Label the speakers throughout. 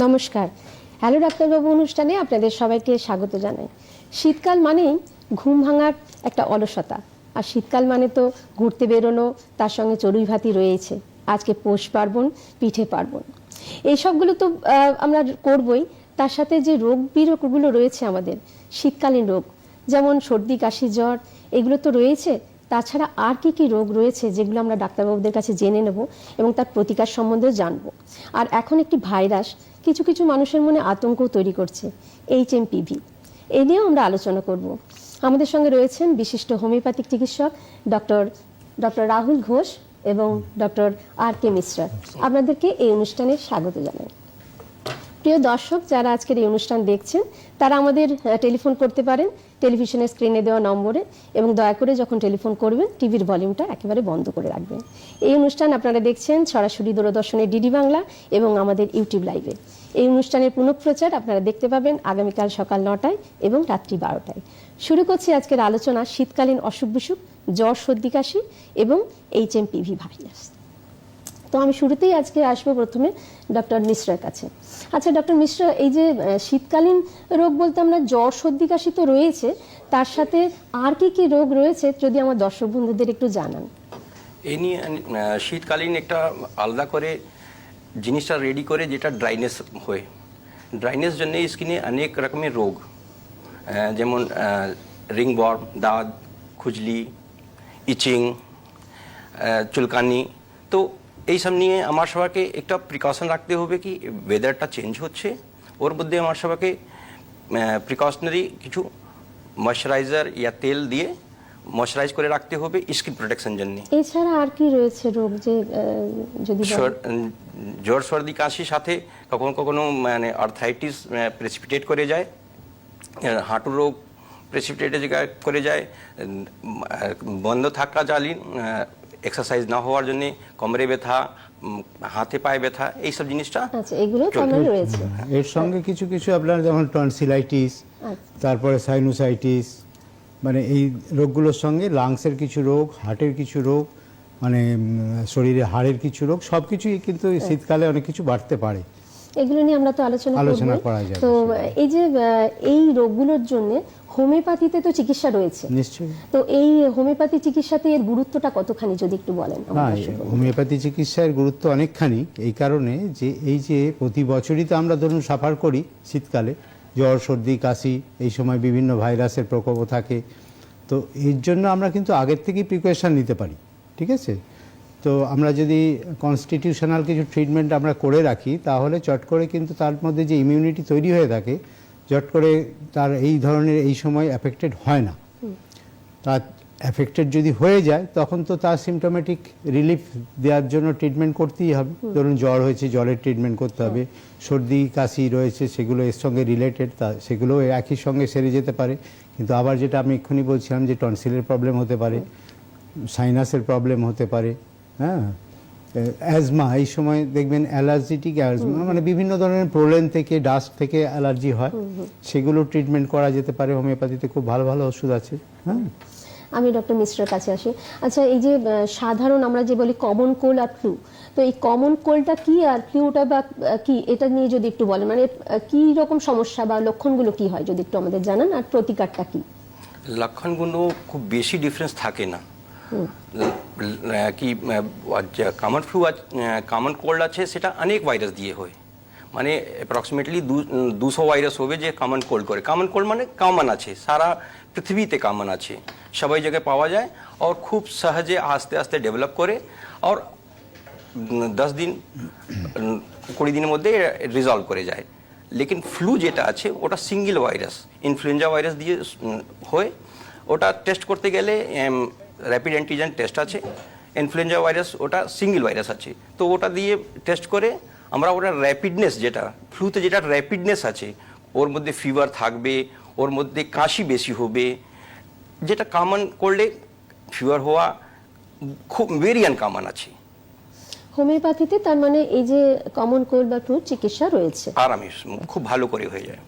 Speaker 1: নমস্কার। হ্যালো ডাক্তারবাবু অনুষ্ঠানে আপনাদের সবাইকে স্বাগত জানাই। শীতকাল মানেই ঘুম ভাঙার একটা অলসতা, আর শীতকাল মানে তো ঘুরতে বেরোনো, তার সঙ্গে চড়ুই ভাতি রয়েছে। আজকে পৌষ পার্বণ, পিঠে পার্বণ, এইসবগুলো তো আমরা করবই। তার সাথে যে রোগ বিরোগগুলো রয়েছে আমাদের, শীতকালীন রোগ যেমন সর্দি কাশি জ্বর, এগুলো তো রয়েছে। তাছাড়া আর কি কি রোগ রয়েছে যেগুলো আমরা ডাক্তারবাবুদের কাছে জেনে নেব এবং তার প্রতিকার সম্বন্ধেও জানবো। আর এখন একটি ভাইরাস কিছু কিছু মানুষের মনে আতঙ্ক তৈরি করছে, HMPV। এই নিয়েও আমরা আলোচনা করব। আমাদের সঙ্গে রয়েছেন বিশিষ্ট হোমিওপ্যাথিক চিকিৎসক ডক্টর রাহুল ঘোষ এবং ডক্টর RK মিশ্রা। আপনাদেরকে এই অনুষ্ঠানে স্বাগত জানাই। প্রিয় দর্শক, যারা আজকের এই অনুষ্ঠান দেখছেন তারা আমাদের টেলিফোন করতে পারেন টেলিভিশনের স্ক্রিনে দেওয়া নম্বরে, এবং দয়া করে যখন টেলিফোন করবেন টিভির ভলিউমটা একেবারে বন্ধ করে রাখবেন। এই অনুষ্ঠান আপনারা দেখছেন সরাসরি দূরদর্শনের DD বাংলা এবং আমাদের ইউটিউব লাইভে। এই অনুষ্ঠানের পুনঃপ্রচার আপনারা দেখতে পাবেন আগামীকাল সকাল 9টায় এবং রাত্রি 12টায়। শুরু করছি আজকের আলোচনা শীতকালীন অসুখ বিসুখ, জ্বর সর্দি কাশি এবং HMPV ভাইরাস। তো আমি শুরুতেই আজকে আসবো প্রথমে ডক্টর মিশ্রার কাছে। আচ্ছা ডক্টর মিশ্রা, এই যে শীতকালীন রোগ বলতে আমরা জ্বর সর্দি কাশি তো রয়েছে, তার সাথে আর কি কি রোগ রয়েছে যদি আমার দর্শক বন্ধুদের একটু জানান।
Speaker 2: এই নিয়ে শীতকালীন একটা আলাদা করে জিনিসটা রেডি করে, যেটা ড্রাইনেস হয়। ড্রাইনেস জন্য স্কিনে অনেক রকমের রোগ, যেমন রিংওয়ার্ম, দাঁত, খুজলি, ইচিং, চুলকানি। তো এইসব নিয়ে আমার সবাইকে একটা প্রিকশন রাখতে হবে কি ওয়েদারটা চেঞ্জ হচ্ছে, ওর মধ্যে আমার সবাইকে প্রিকশনারি কিছু ময়শ্চারাইজার ইয়া তেল দিয়ে ময়শ্চারাইজ করে রাখতে হবে স্কিন প্রোটেকশন জন্য।
Speaker 1: এছাড়া আর কি রয়েছে রোগ যে যদি
Speaker 2: জ্বর সর্দি কাশির সাথে কখনো কখনো মানে আর্থাইটিস প্রেসিপিটেট করে যায়, হাঁটু রোগ প্রেসিপিটেট করে যায়, বন্ধ থাকাকালীন এক্সারসাইজ না হওয়ার জন্য কোমরে ব্যথা, হাতে পায়ে ব্যথা, এইসব জিনিসটা
Speaker 1: এগুলো রয়েছে।
Speaker 3: এর সঙ্গে কিছু কিছু আপনার যেমন টনসিলাইটিস, তারপরে সাইনোসাইটিস, মানে এই রোগগুলোর সঙ্গে লাংসের কিছু রোগ, হার্টের কিছু রোগ, মানে শরীরে হাড়ের কিছু রোগ, সব কিছুই কিন্তু শীতকালে অনেক কিছু বাড়তে পারে।
Speaker 1: এগুলো নিয়ে আমরা তো আলোচনা
Speaker 3: করা যায়।
Speaker 1: তো এই যে এই রোগগুলোর জন্য হোমিওপ্যাথিতে তো চিকিৎসা রয়েছে
Speaker 3: নিশ্চয়ই।
Speaker 1: তো এই হোমিওপ্যাথি চিকিৎসাতে এর গুরুত্বটা কতখানি যদি একটু বলেন।
Speaker 3: হোমিওপ্যাথি চিকিৎসার গুরুত্ব অনেকখানি, এই কারণে যে এই যে প্রতি বছরই তো আমরা ধরুন সাফার করি শীতকালে, জ্বর সর্দি কাশি, এই সময় বিভিন্ন ভাইরাসের প্রকোপও থাকে। তো এর জন্য আমরা কিন্তু আগের থেকেই প্রিকশন নিতে পারি, ঠিক আছে? তো আমরা যদি কনস্টিটিউশনাল কিছু ট্রিটমেন্ট আমরা করে রাখি, তাহলে চট করে কিন্তু তার মধ্যে যে ইমিউনিটি তৈরি হয়ে থাকে, চট করে তার এই ধরনের এই সময় অ্যাফেক্টেড হয় না। তার অ্যাফেক্টেড যদি হয়ে যায় তখন তো তার সিমটোমেটিক রিলিফ দেওয়ার জন্য ট্রিটমেন্ট করতেই হবে। ধরুন জ্বর হয়েছে, জ্বরের ট্রিটমেন্ট করতে হবে। সর্দি কাশি রয়েছে, সেগুলো এর সঙ্গে রিলেটেড, সেগুলো একই সঙ্গে সেরে যেতে পারে। কিন্তু আবার যেটা আমি এক্ষুনি বলছিলাম যে টনসিলের প্রবলেম হতে পারে, সাইনাসের প্রবলেম হতে পারে, হ্যাঁ, অ্যাজমা, এই সময় দেখবেন অ্যালার্জিটিক অ্যাজমা, মানে বিভিন্ন ধরনের প্রোলেন থেকে, ডাস্ট থেকে অ্যালার্জি হয়, সেগুলো ট্রিটমেন্ট করা যেতে পারে। হোমিওপ্যাথিতে খুব ভালো ভালো ওষুধ আছে। হ্যাঁ,
Speaker 1: আমি ডক্টর মিশ্রার কাছে আসি। আচ্ছা, এই যে সাধারণ আমরা যে বলি কমন কোল্ড আর ফ্লু, তো এই কমন কোল্ডটা কি আর ফ্লুটা বা কি, এটা নিয়ে যদি একটু বলেন, মানে কি রকম সমস্যা বা লক্ষণগুলো কি হয় যদি একটু আমাদের জানান, আর প্রতিকারটা কি?
Speaker 2: লক্ষণগুলো খুব বেশি ডিফারেন্স থাকে না। কি কমন ফ্লু, কমন কোল্ড আছে, সেটা অনেক ভাইরাস দিয়ে হয়, মানে অ্যাপ্রক্সিমেটলি 200 ভাইরাস হবে যে কমন কোল্ড করে। কমন কোল্ড মানে কমন আছে, সারা পৃথিবীতে কমন আছে, সবাই জায়গায় পাওয়া যায়, আর খুব সহজে আস্তে আস্তে ডেভেলপ করে, আর 10 দিন 20 দিনের মধ্যে রিজলভ করে যায়। লেকিন ফ্লু যেটা আছে ওটা সিঙ্গেল ভাইরাস, ইনফ্লুয়েঞ্জা ভাইরাস দিয়ে হয়। ওটা টেস্ট করতে গেলে র্যাপিড অ্যান্টিজেন টেস্ট আছে। ইনফ্লুয়েঞ্জা ভাইরাস ওটা সিঙ্গেল ভাইরাস আছে, তো ওটা দিয়ে টেস্ট করে আমরা ওটা র্যাপিডনেস, যেটা ফ্লুতে যেটা র্যাপিডনেস আছে, ওর মধ্যে ফিভার থাকবে, ওর মধ্যে কাশি বেশি হবে, যেটা কমন করলে ফিভার হওয়া খুব ভেরি আনকমন আছে।
Speaker 1: হোমিওপ্যাথিতে তার মানে এই যে কমন কোল্ড বা ফ্লু চিকিৎসা রয়েছে,
Speaker 2: আরামে খুব ভালো করে হয়ে যায়।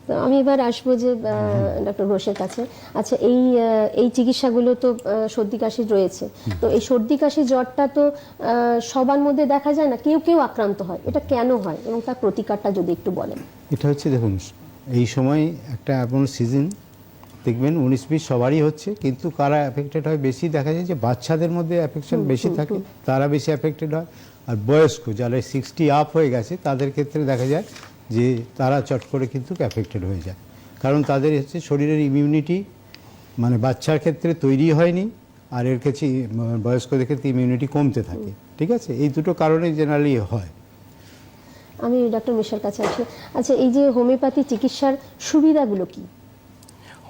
Speaker 1: তো আমি এবার আসবো যে ডক্টর ঘোষের কাছে। আচ্ছা, এই চিকিৎসাগুলো তো সর্দি কাশির রয়েছে, তো এই সর্দি কাশি জ্বরটা তো সবার মধ্যে দেখা যায় না, কেউ কেউ আক্রান্ত হয়, এটা কেন হয় এবং তার প্রতিকারটা যদি একটু বলেন।
Speaker 3: এটা হচ্ছে, দেখুন, এই সময় একটা এমন সিজন দেখবেন 19-20 সবারই হচ্ছে, কিন্তু কারা অ্যাফেক্টেড হয় বেশি দেখা যায় যে বাচ্চাদের মধ্যে অ্যাফেকশন বেশি থাকে, তারা বেশি অ্যাফেক্টেড হয়। আর বয়স্ক যারা 60 আপ হয়ে গেছে তাদের ক্ষেত্রে দেখা যায় যে তারা চট করে কিন্তু অ্যাফেক্টেড হয়ে যায়, কারণ তাদের হচ্ছে শরীরের ইমিউনিটি মানে বাচ্চার ক্ষেত্রে তৈরি হয়নি, আর এর কাছে বয়স্কদের ক্ষেত্রে ইমিউনিটি কমতে থাকে। ঠিক আছে, এই দুটো কারণে জেনারেলি হয়।
Speaker 1: আমি ডক্টর মিশ্রার কাছে আসি। আচ্ছা, এই যে হোমিওপ্যাথি চিকিৎসার সুবিধাগুলো কি?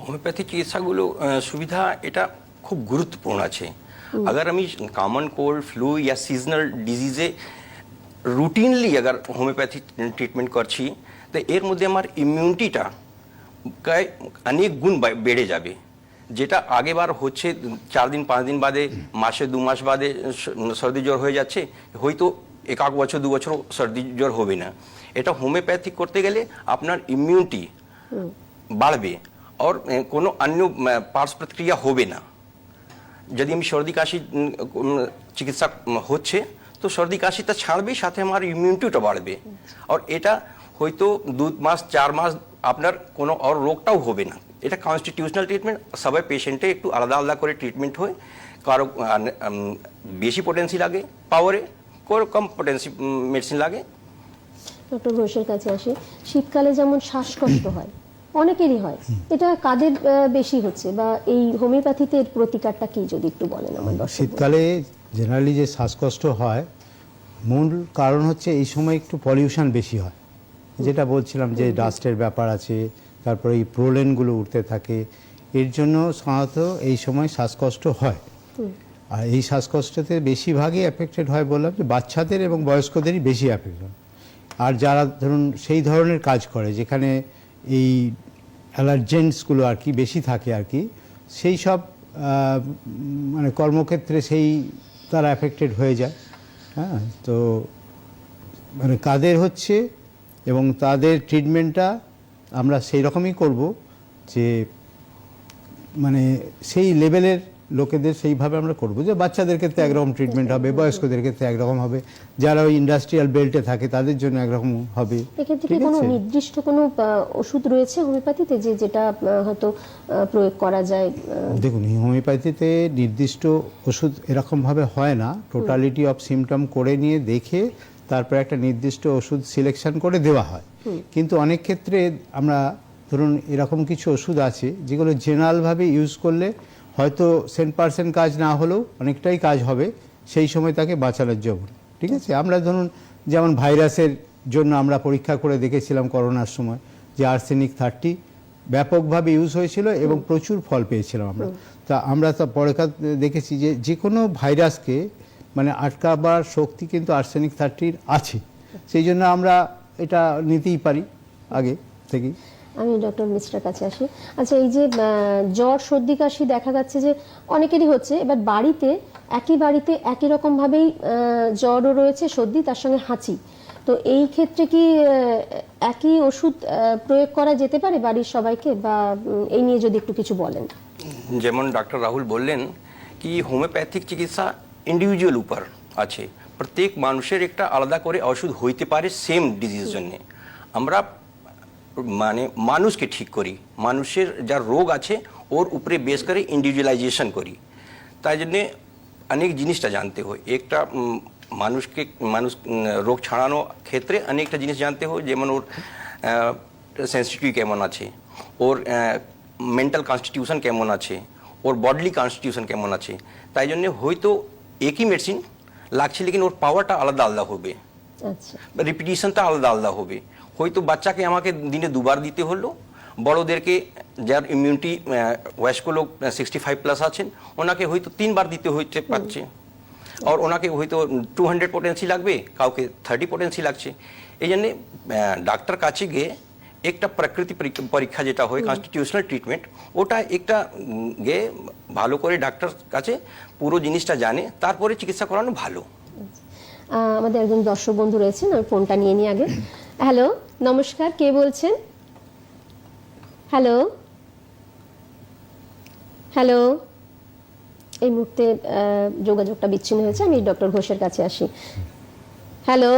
Speaker 2: হোমিওপ্যাথি চিকিৎসাগুলো সুবিধা এটা খুব গুরুত্বপূর্ণ আছে। अगर আমি कॉमन कोल्ड फ्लू या सीजनल डिजीजे রুটিনলি अगर হোমিওপ্যাথি ট্রিটমেন্ট করছি, তো এর মধ্যে আমার ইমিউনিটিটা অনেক গুণ বেড়ে যাবে। যেটা আগেবার হচ্ছে 4 দিন 5 দিন বাদে, মাসে 2 মাস বাদে সর্দি জ্বর হয়ে যাচ্ছে, হয়তো 1 বছর 2 বছর সর্দি জ্বর হবে না। এটা হোমিওপ্যাথি করতে গেলে আপনার ইমিউনিটি বাড়বে আর কোনো অন্য পার্শ্ব প্রতিক্রিয়া হবে না। যদি আমি সর্দি কাশি চিকিৎসা হচ্ছে, তো সর্দি কাশিটা ছাড়বে, সাথে আমার ইমিউনিটিটা বাড়বে। আর এটা হয়তো 2 মাস 4 মাস আপনার কোনো আর রোগটাও হবে না। এটা কনস্টিটিউশনাল ট্রিটমেন্ট, সবাই পেশেন্টে একটু আলাদা আলাদা করে ট্রিটমেন্ট হয়। কারো বেশি পোটেন্সি লাগে পাওয়ারে, কারো কম পোটেন্সি মেডিসিন লাগে।
Speaker 1: ডক্টর ঘোষের কাছে আসি। শীতকালে যেমন শ্বাসকষ্ট হয়, অনেকেরই হয়, এটা কাদের বেশি হচ্ছে, বা এই হোমিওপ্যাথিতে এর প্রতিকারটা কি যদি একটু বলেন আমার দর্শক।
Speaker 3: শীতকালে জেনারেলি যে শ্বাসকষ্ট হয়, মূল কারণ হচ্ছে এই সময় একটু পলিউশন বেশি হয়, যেটা বলছিলাম যে ডাস্টের ব্যাপার আছে, তারপরে এই প্রোলেনগুলো উঠতে থাকে, এর জন্য সাধারণত এই সময় শ্বাসকষ্ট হয়। আর এই শ্বাসকষ্টতে বেশিরভাগই অ্যাফেক্টেড হয়, বললাম যে বাচ্চাদের এবং বয়স্কদেরই বেশি অ্যাফেক্ট হয়। আর যারা ধরুন সেই ধরনের কাজ করে যেখানে এই অ্যালার্জেন্সগুলো আর কি বেশি থাকে আর কি, সেই সব মানে কর্মক্ষেত্রে সেই তারা অ্যাফেক্টেড হয়ে যায়। হ্যাঁ, তো মানে কাদের হচ্ছে এবং তাদের ট্রিটমেন্টটা আমরা সেই রকমই করব যে মানে সেই লেভেলের লোকেদের সেইভাবে আমরা করব, যে বাচ্চাদের ক্ষেত্রে একরকম ট্রিটমেন্ট হবে, বয়স্কদের ক্ষেত্রে একরকম হবে, যারা ওই ইন্ডাস্ট্রিয়াল বেল্টে থাকে তাদের জন্য একরকম হবে।
Speaker 1: এক্ষেত্রে কি কোনো নির্দিষ্ট কোনো ওষুধ রয়েছে হোমিওপ্যাথিতে যেটা হয়তো প্রয়োগ করা যায়?
Speaker 3: দেখুন, হোমিওপ্যাথিতে নির্দিষ্ট ওষুধ এরকমভাবে হয় না, টোটালিটি অফ সিমটম করে নিয়ে দেখে তারপর একটা নির্দিষ্ট ওষুধ সিলেকশন করে দেওয়া হয়। কিন্তু অনেক ক্ষেত্রে আমরা ধরুন এরকম কিছু ওষুধ আছে যেগুলো জেনারেলভাবে ইউজ করলে হয়তো 100% কাজ না হলেও অনেকটাই কাজ হবে সেই সময় তাকে বাঁচানোর জন্য। ঠিক আছে, আমরা ধরুন যেমন ভাইরাসের জন্য আমরা পরীক্ষা করে দেখেছিলাম করোনার সময় যে আর্সেনিক 30 ব্যাপকভাবে ইউজ হয়েছিল এবং প্রচুর ফল পেয়েছিলাম আমরা। তা আমরা তো পরে দেখেছি যে যে কোনো ভাইরাসকে মানে আটকাবার শক্তি কিন্তু আর্সেনিক 30 আছে, সেই জন্য আমরা এটা নিতেই পারি আগে থেকেই।
Speaker 1: আমি ডক্টর মিশ্রার কাছে আসি। আচ্ছা, এই যে জ্বর সর্দি কাশি দেখা যাচ্ছে যে অনেকেরই হচ্ছে, এবার বাড়িতে একই রকম ভাবেই জ্বরও রয়েছে, সর্দি, তার সঙ্গে হাঁচি, তো এই ক্ষেত্রে কি একই ওষুধ প্রয়োগ করা যেতে পারে বাড়ির সবাইকে, বা এই নিয়ে যদি একটু কিছু বলেন।
Speaker 2: যেমন ডক্টর রাহুল বললেন কি হোমিওপ্যাথিক চিকিৎসা ইন্ডিভিজুয়াল উপর আছে, প্রত্যেক মানুষের একটা আলাদা করে ওষুধ হইতে পারে সেম ডিজিজ জন্য। আমরা মানে মানুষকে ঠিক করি, মানুষের যা রোগ আছে ওর উপরে বেস করে ইন্ডিভিজুয়ালাইজেশন করি। তাই জন্যে অনেক জিনিসটা জানতে হয়। একটা মানুষ রোগ ছাড়ানো ক্ষেত্রে অনেকটা জিনিস জানতে হয়, যেমন ওর সেন্সিটিভিটি কেমন আছে, ওর মেন্টাল কনস্টিটিউশন কেমন আছে, ওর বডলি কনস্টিটিউশন কেমন আছে। তাই জন্য হয়তো একই মেডিসিন লাগছে, লেকিন ওর পাওয়ারটা আলাদা আলাদা হবে, রিপিটিশনটা আলাদা আলাদা হবে। হয়তো বাচ্চাকে আমাকে দিনে 2 বার দিতে হলো, বড়োদেরকে যার ইমিউনিটি বয়স্ক লোক 65+ আছেন ওনাকে হয়তো 3 বার দিতে হইতে পারছে। আর ওনাকে হয়তো 200 পোটেন্সি লাগবে, কাউকে 30 পোটেন্সি লাগছে। এই জন্যে ডাক্তার কাছে গিয়ে একটা প্রকৃতি পরীক্ষা যেটা হয় কনস্টিটিউশনাল ট্রিটমেন্ট, ওটা একটা গিয়ে ভালো করে ডাক্তার কাছে পুরো জিনিসটা জানে, তারপরে চিকিৎসা করানো ভালো।
Speaker 1: আমাদের একজন দর্শক বন্ধু রয়েছেন, আমি ফোনটা নিয়ে নিই আগে। হ্যালো, নমস্কার, কে বলছেন? হ্যালো হ্যালো, এই মুহূর্তে যোগাযোগটা বিচ্ছিন্ন হয়েছে। আমি ডক্টর ঘোষের কাছে আসি। হ্যালো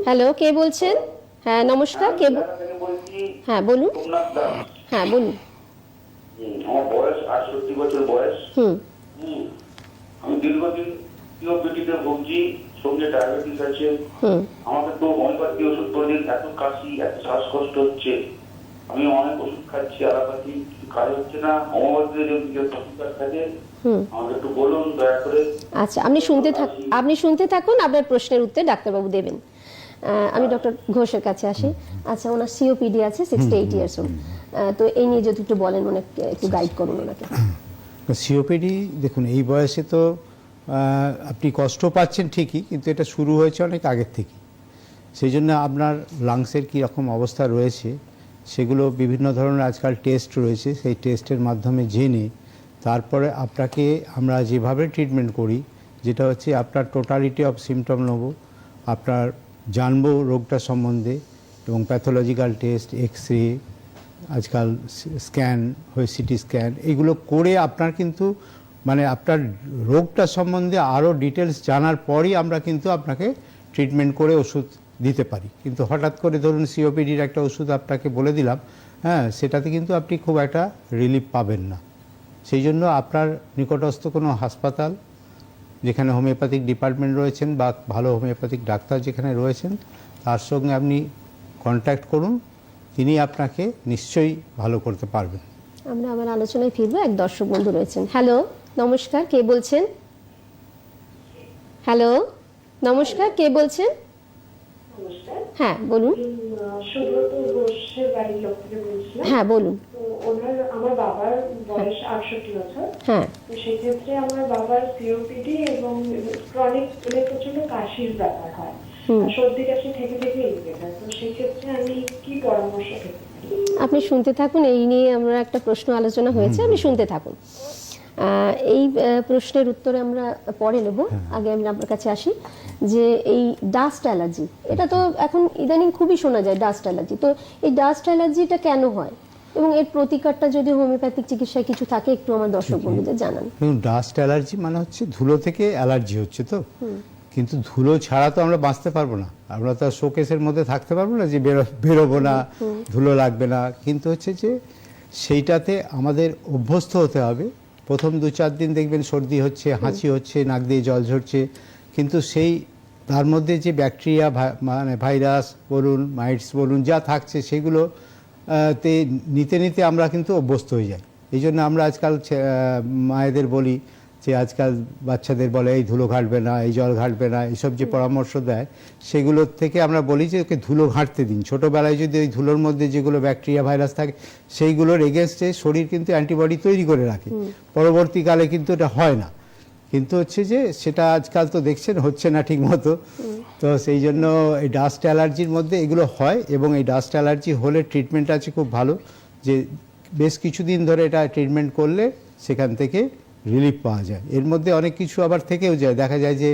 Speaker 1: হ্যালো, কে বলছেন? হ্যাঁ নমস্কার, কে হ্যাঁ বলুন। হ্যাঁ বলুন।
Speaker 4: আমার বয়স 68 বছর বয়স। আমি দীর্ঘদিন সিওপিডিতে ভুগছি, সঙ্গে ডায়াবেটিস আছে। আমাকে তো হোমিওপ্যাথি ওষুধ প্রতিদিন, এত কাশি, এত শ্বাসকষ্ট হচ্ছে, আমি অনেক ওষুধ খাচ্ছি, অ্যালোপ্যাথি, কাজ হচ্ছে না। হোমিওপ্যাথিতে যে প্রতিকার থাকে আমাকে একটু বলুন দয়া করে।
Speaker 1: আচ্ছা, আপনি শুনতে থাকুন, আপনার প্রশ্নের উত্তর ডাক্তারবাবু দেবেন। আমি ডক্টর ঘোষের কাছে আসি। আচ্ছা, ওনার সিওপিডি আছে, 68 ইয়ার্স ওল্ড। তো এই নিয়ে যদি একটু বলেন, ওনাকে একটু গাইড করুন ওনাকে।
Speaker 3: সিওপিডি দেখুন, এই বয়সে তো আপনি কষ্ট পাচ্ছেন ঠিকই, কিন্তু এটা শুরু হয়েছে অনেক আগের থেকে। সেই জন্য আপনার লাংসের কী রকম অবস্থা রয়েছে সেগুলো বিভিন্ন ধরনের আজকাল টেস্ট রয়েছে, সেই টেস্টের মাধ্যমে জেনে তারপরে আপনাকে আমরা যেভাবে ট্রিটমেন্ট করি, যেটা হচ্ছে আপনার টোটালিটি অফ সিমটম নেব, আপনার জানবো রোগটা সম্বন্ধে, এবং প্যাথোলজিক্যাল টেস্ট, এক্স রে, আজকাল স্ক্যান হয়ে সিটি স্ক্যান, এগুলো করে আপনার কিন্তু মানে আপনার রোগটা সম্বন্ধে আরও ডিটেলস জানার পরই আমরা কিন্তু আপনাকে ট্রিটমেন্ট করে ওষুধ দিতে পারি। কিন্তু হঠাৎ করে ধরুন সিওপিডির একটা ওষুধ আপনাকে বলে দিলাম, হ্যাঁ, সেটাতে কিন্তু আপনি খুব একটা রিলিফ পাবেন না। সেই জন্য আপনার নিকটস্থ কোনো হাসপাতাল, যেখানে হোমিওপ্যাথিক ডিপার্টমেন্ট রয়েছেন বা ভালো হোমিওপ্যাথিক ডাক্তার যেখানে রয়েছেন, তার সঙ্গে আপনি কন্ট্যাক্ট করুন, তিনি আপনাকে নিশ্চয়ই ভালো করতে পারবেন।
Speaker 1: আমরা আবার আলোচনায় ফিরবো। এক দর্শক বন্ধু রয়েছেন। হ্যালো নমস্কার, কে বলছেন? হ্যালো নমস্কার, কে বলছেন?
Speaker 5: নমস্কার।
Speaker 1: হ্যাঁ বলুন।
Speaker 5: সুব্রত ঘোষের বাড়ির লোক থেকে বলছিলাম।
Speaker 1: হ্যাঁ বলুন।
Speaker 5: তো আমার বাবার বয়স 68 বছর।
Speaker 1: হ্যাঁ
Speaker 5: তো সেক্ষেত্রে আমার বাবার সিওপিডি এবং ক্রনিক প্রচন্ড কাশির ব্যাপার হয়, আর সর্দি কাশি থেকে এগিয়ে যায়। তো সেক্ষেত্রে আমি কি পরামর্শ পেতে পারি?
Speaker 1: আপনি শুনতে থাকুন, এই নিয়ে আমরা একটা প্রশ্ন আলোচনা হয়েছে, আপনি শুনতে থাকুন। এই প্রশ্নের উত্তরে আমরা পরে নেব। আগে আমি আপনার কাছে আসি যে এই ডাস্ট অ্যালার্জি, এটা তো এখন ইদানিং খুবই শোনা যায় ডাস্ট অ্যালার্জি। তো এই ডাস্ট অ্যালার্জিটা কেন হয় এবং এর প্রতিকারটা যদি হোমিওপ্যাথিক চিকিৎসায় কিছু থাকে একটু আমার দর্শক বন্ধুদের জানান।
Speaker 3: দেখুন, ডাস্ট অ্যালার্জি মানে হচ্ছে ধুলো থেকে অ্যালার্জি হচ্ছে, তো কিন্তু ধুলো ছাড়া তো আমরা বাঁচতে পারবো না। আমরা তো শোকেসের মধ্যে থাকতে পারবো না যে বেরোবো না, ধুলো লাগবে না। কিন্তু হচ্ছে যে সেইটাতে আমাদের অভ্যস্ত হতে হবে। প্রথম 2-4 দিন দেখবেন সর্দি হচ্ছে, হাঁচি হচ্ছে, নাক দিয়ে জল ঝরছে, কিন্তু সেই তার মধ্যে যে ব্যাকটেরিয়া মানে ভাইরাস বলুন, মাইটস বলুন, যা থাকছে সেগুলো তে নিতে নিতে আমরা কিন্তু অভ্যস্ত হয়ে যাই। এই জন্য আমরা আজকাল মায়েদের বলি যে আজকাল বাচ্চাদের বলে এই ধুলো ঘাঁটবে না, এই জল ঘাঁটবে না, এইসব যে পরামর্শ দেয় সেগুলোর থেকে আমরা বলি যে ওকে ধুলো ঘাঁটতে দিন। ছোটোবেলায় যদি ওই ধুলোর মধ্যে যেগুলো ব্যাকটেরিয়া ভাইরাস থাকে সেইগুলোর এগেনস্টে শরীর কিন্তু অ্যান্টিবডি তৈরি করে রাখে, পরবর্তীকালে কিন্তু এটা হয় না। কিন্তু হচ্ছে যে সেটা আজকাল তো দেখছেন হচ্ছে না ঠিক মতো। তো সেই জন্য এই ডাস্ট অ্যালার্জির মধ্যে এগুলো হয়, এবং এই ডাস্ট অ্যালার্জি হলে ট্রিটমেন্ট আছে খুব ভালো, যে বেশ কিছুদিন ধরে এটা ট্রিটমেন্ট করলে সেখান থেকে রিলিফ পাওয়া যায়। এর মধ্যে অনেক কিছু আবার থেকেও যায়, দেখা যায় যে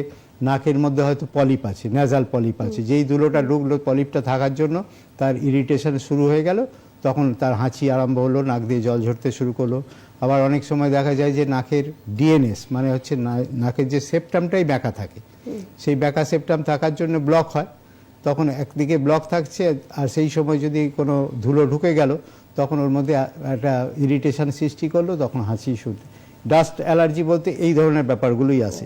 Speaker 3: নাকের মধ্যে হয়তো পলিপ আছে, ন্যাজাল পলিপ আছে, যেই ধুলোটা ঢুকলো পলিপটা থাকার জন্য তার ইরিটেশন শুরু হয়ে গেল, তখন তার হাঁচি আরম্ভ হলো, নাক দিয়ে জল ঝরতে শুরু করলো। আবার অনেক সময় দেখা যায় যে নাকের ডিএনএস মানে হচ্ছে নাকের যে সেপ্টামটাই ব্যাকা থাকে, সেই ব্যাকা সেপ্টাম থাকার জন্য ব্লক হয়। তখন একদিকে ব্লক থাকছে, আর সেই সময় যদি কোনো ধুলো ঢুকে গেল তখন ওর মধ্যে একটা ইরিটেশন সৃষ্টি করলো, তখন হাঁচি শুরু। ডাস্ট অ্যালার্জি বলতে এই ধরনের ব্যাপারগুলোই আসে।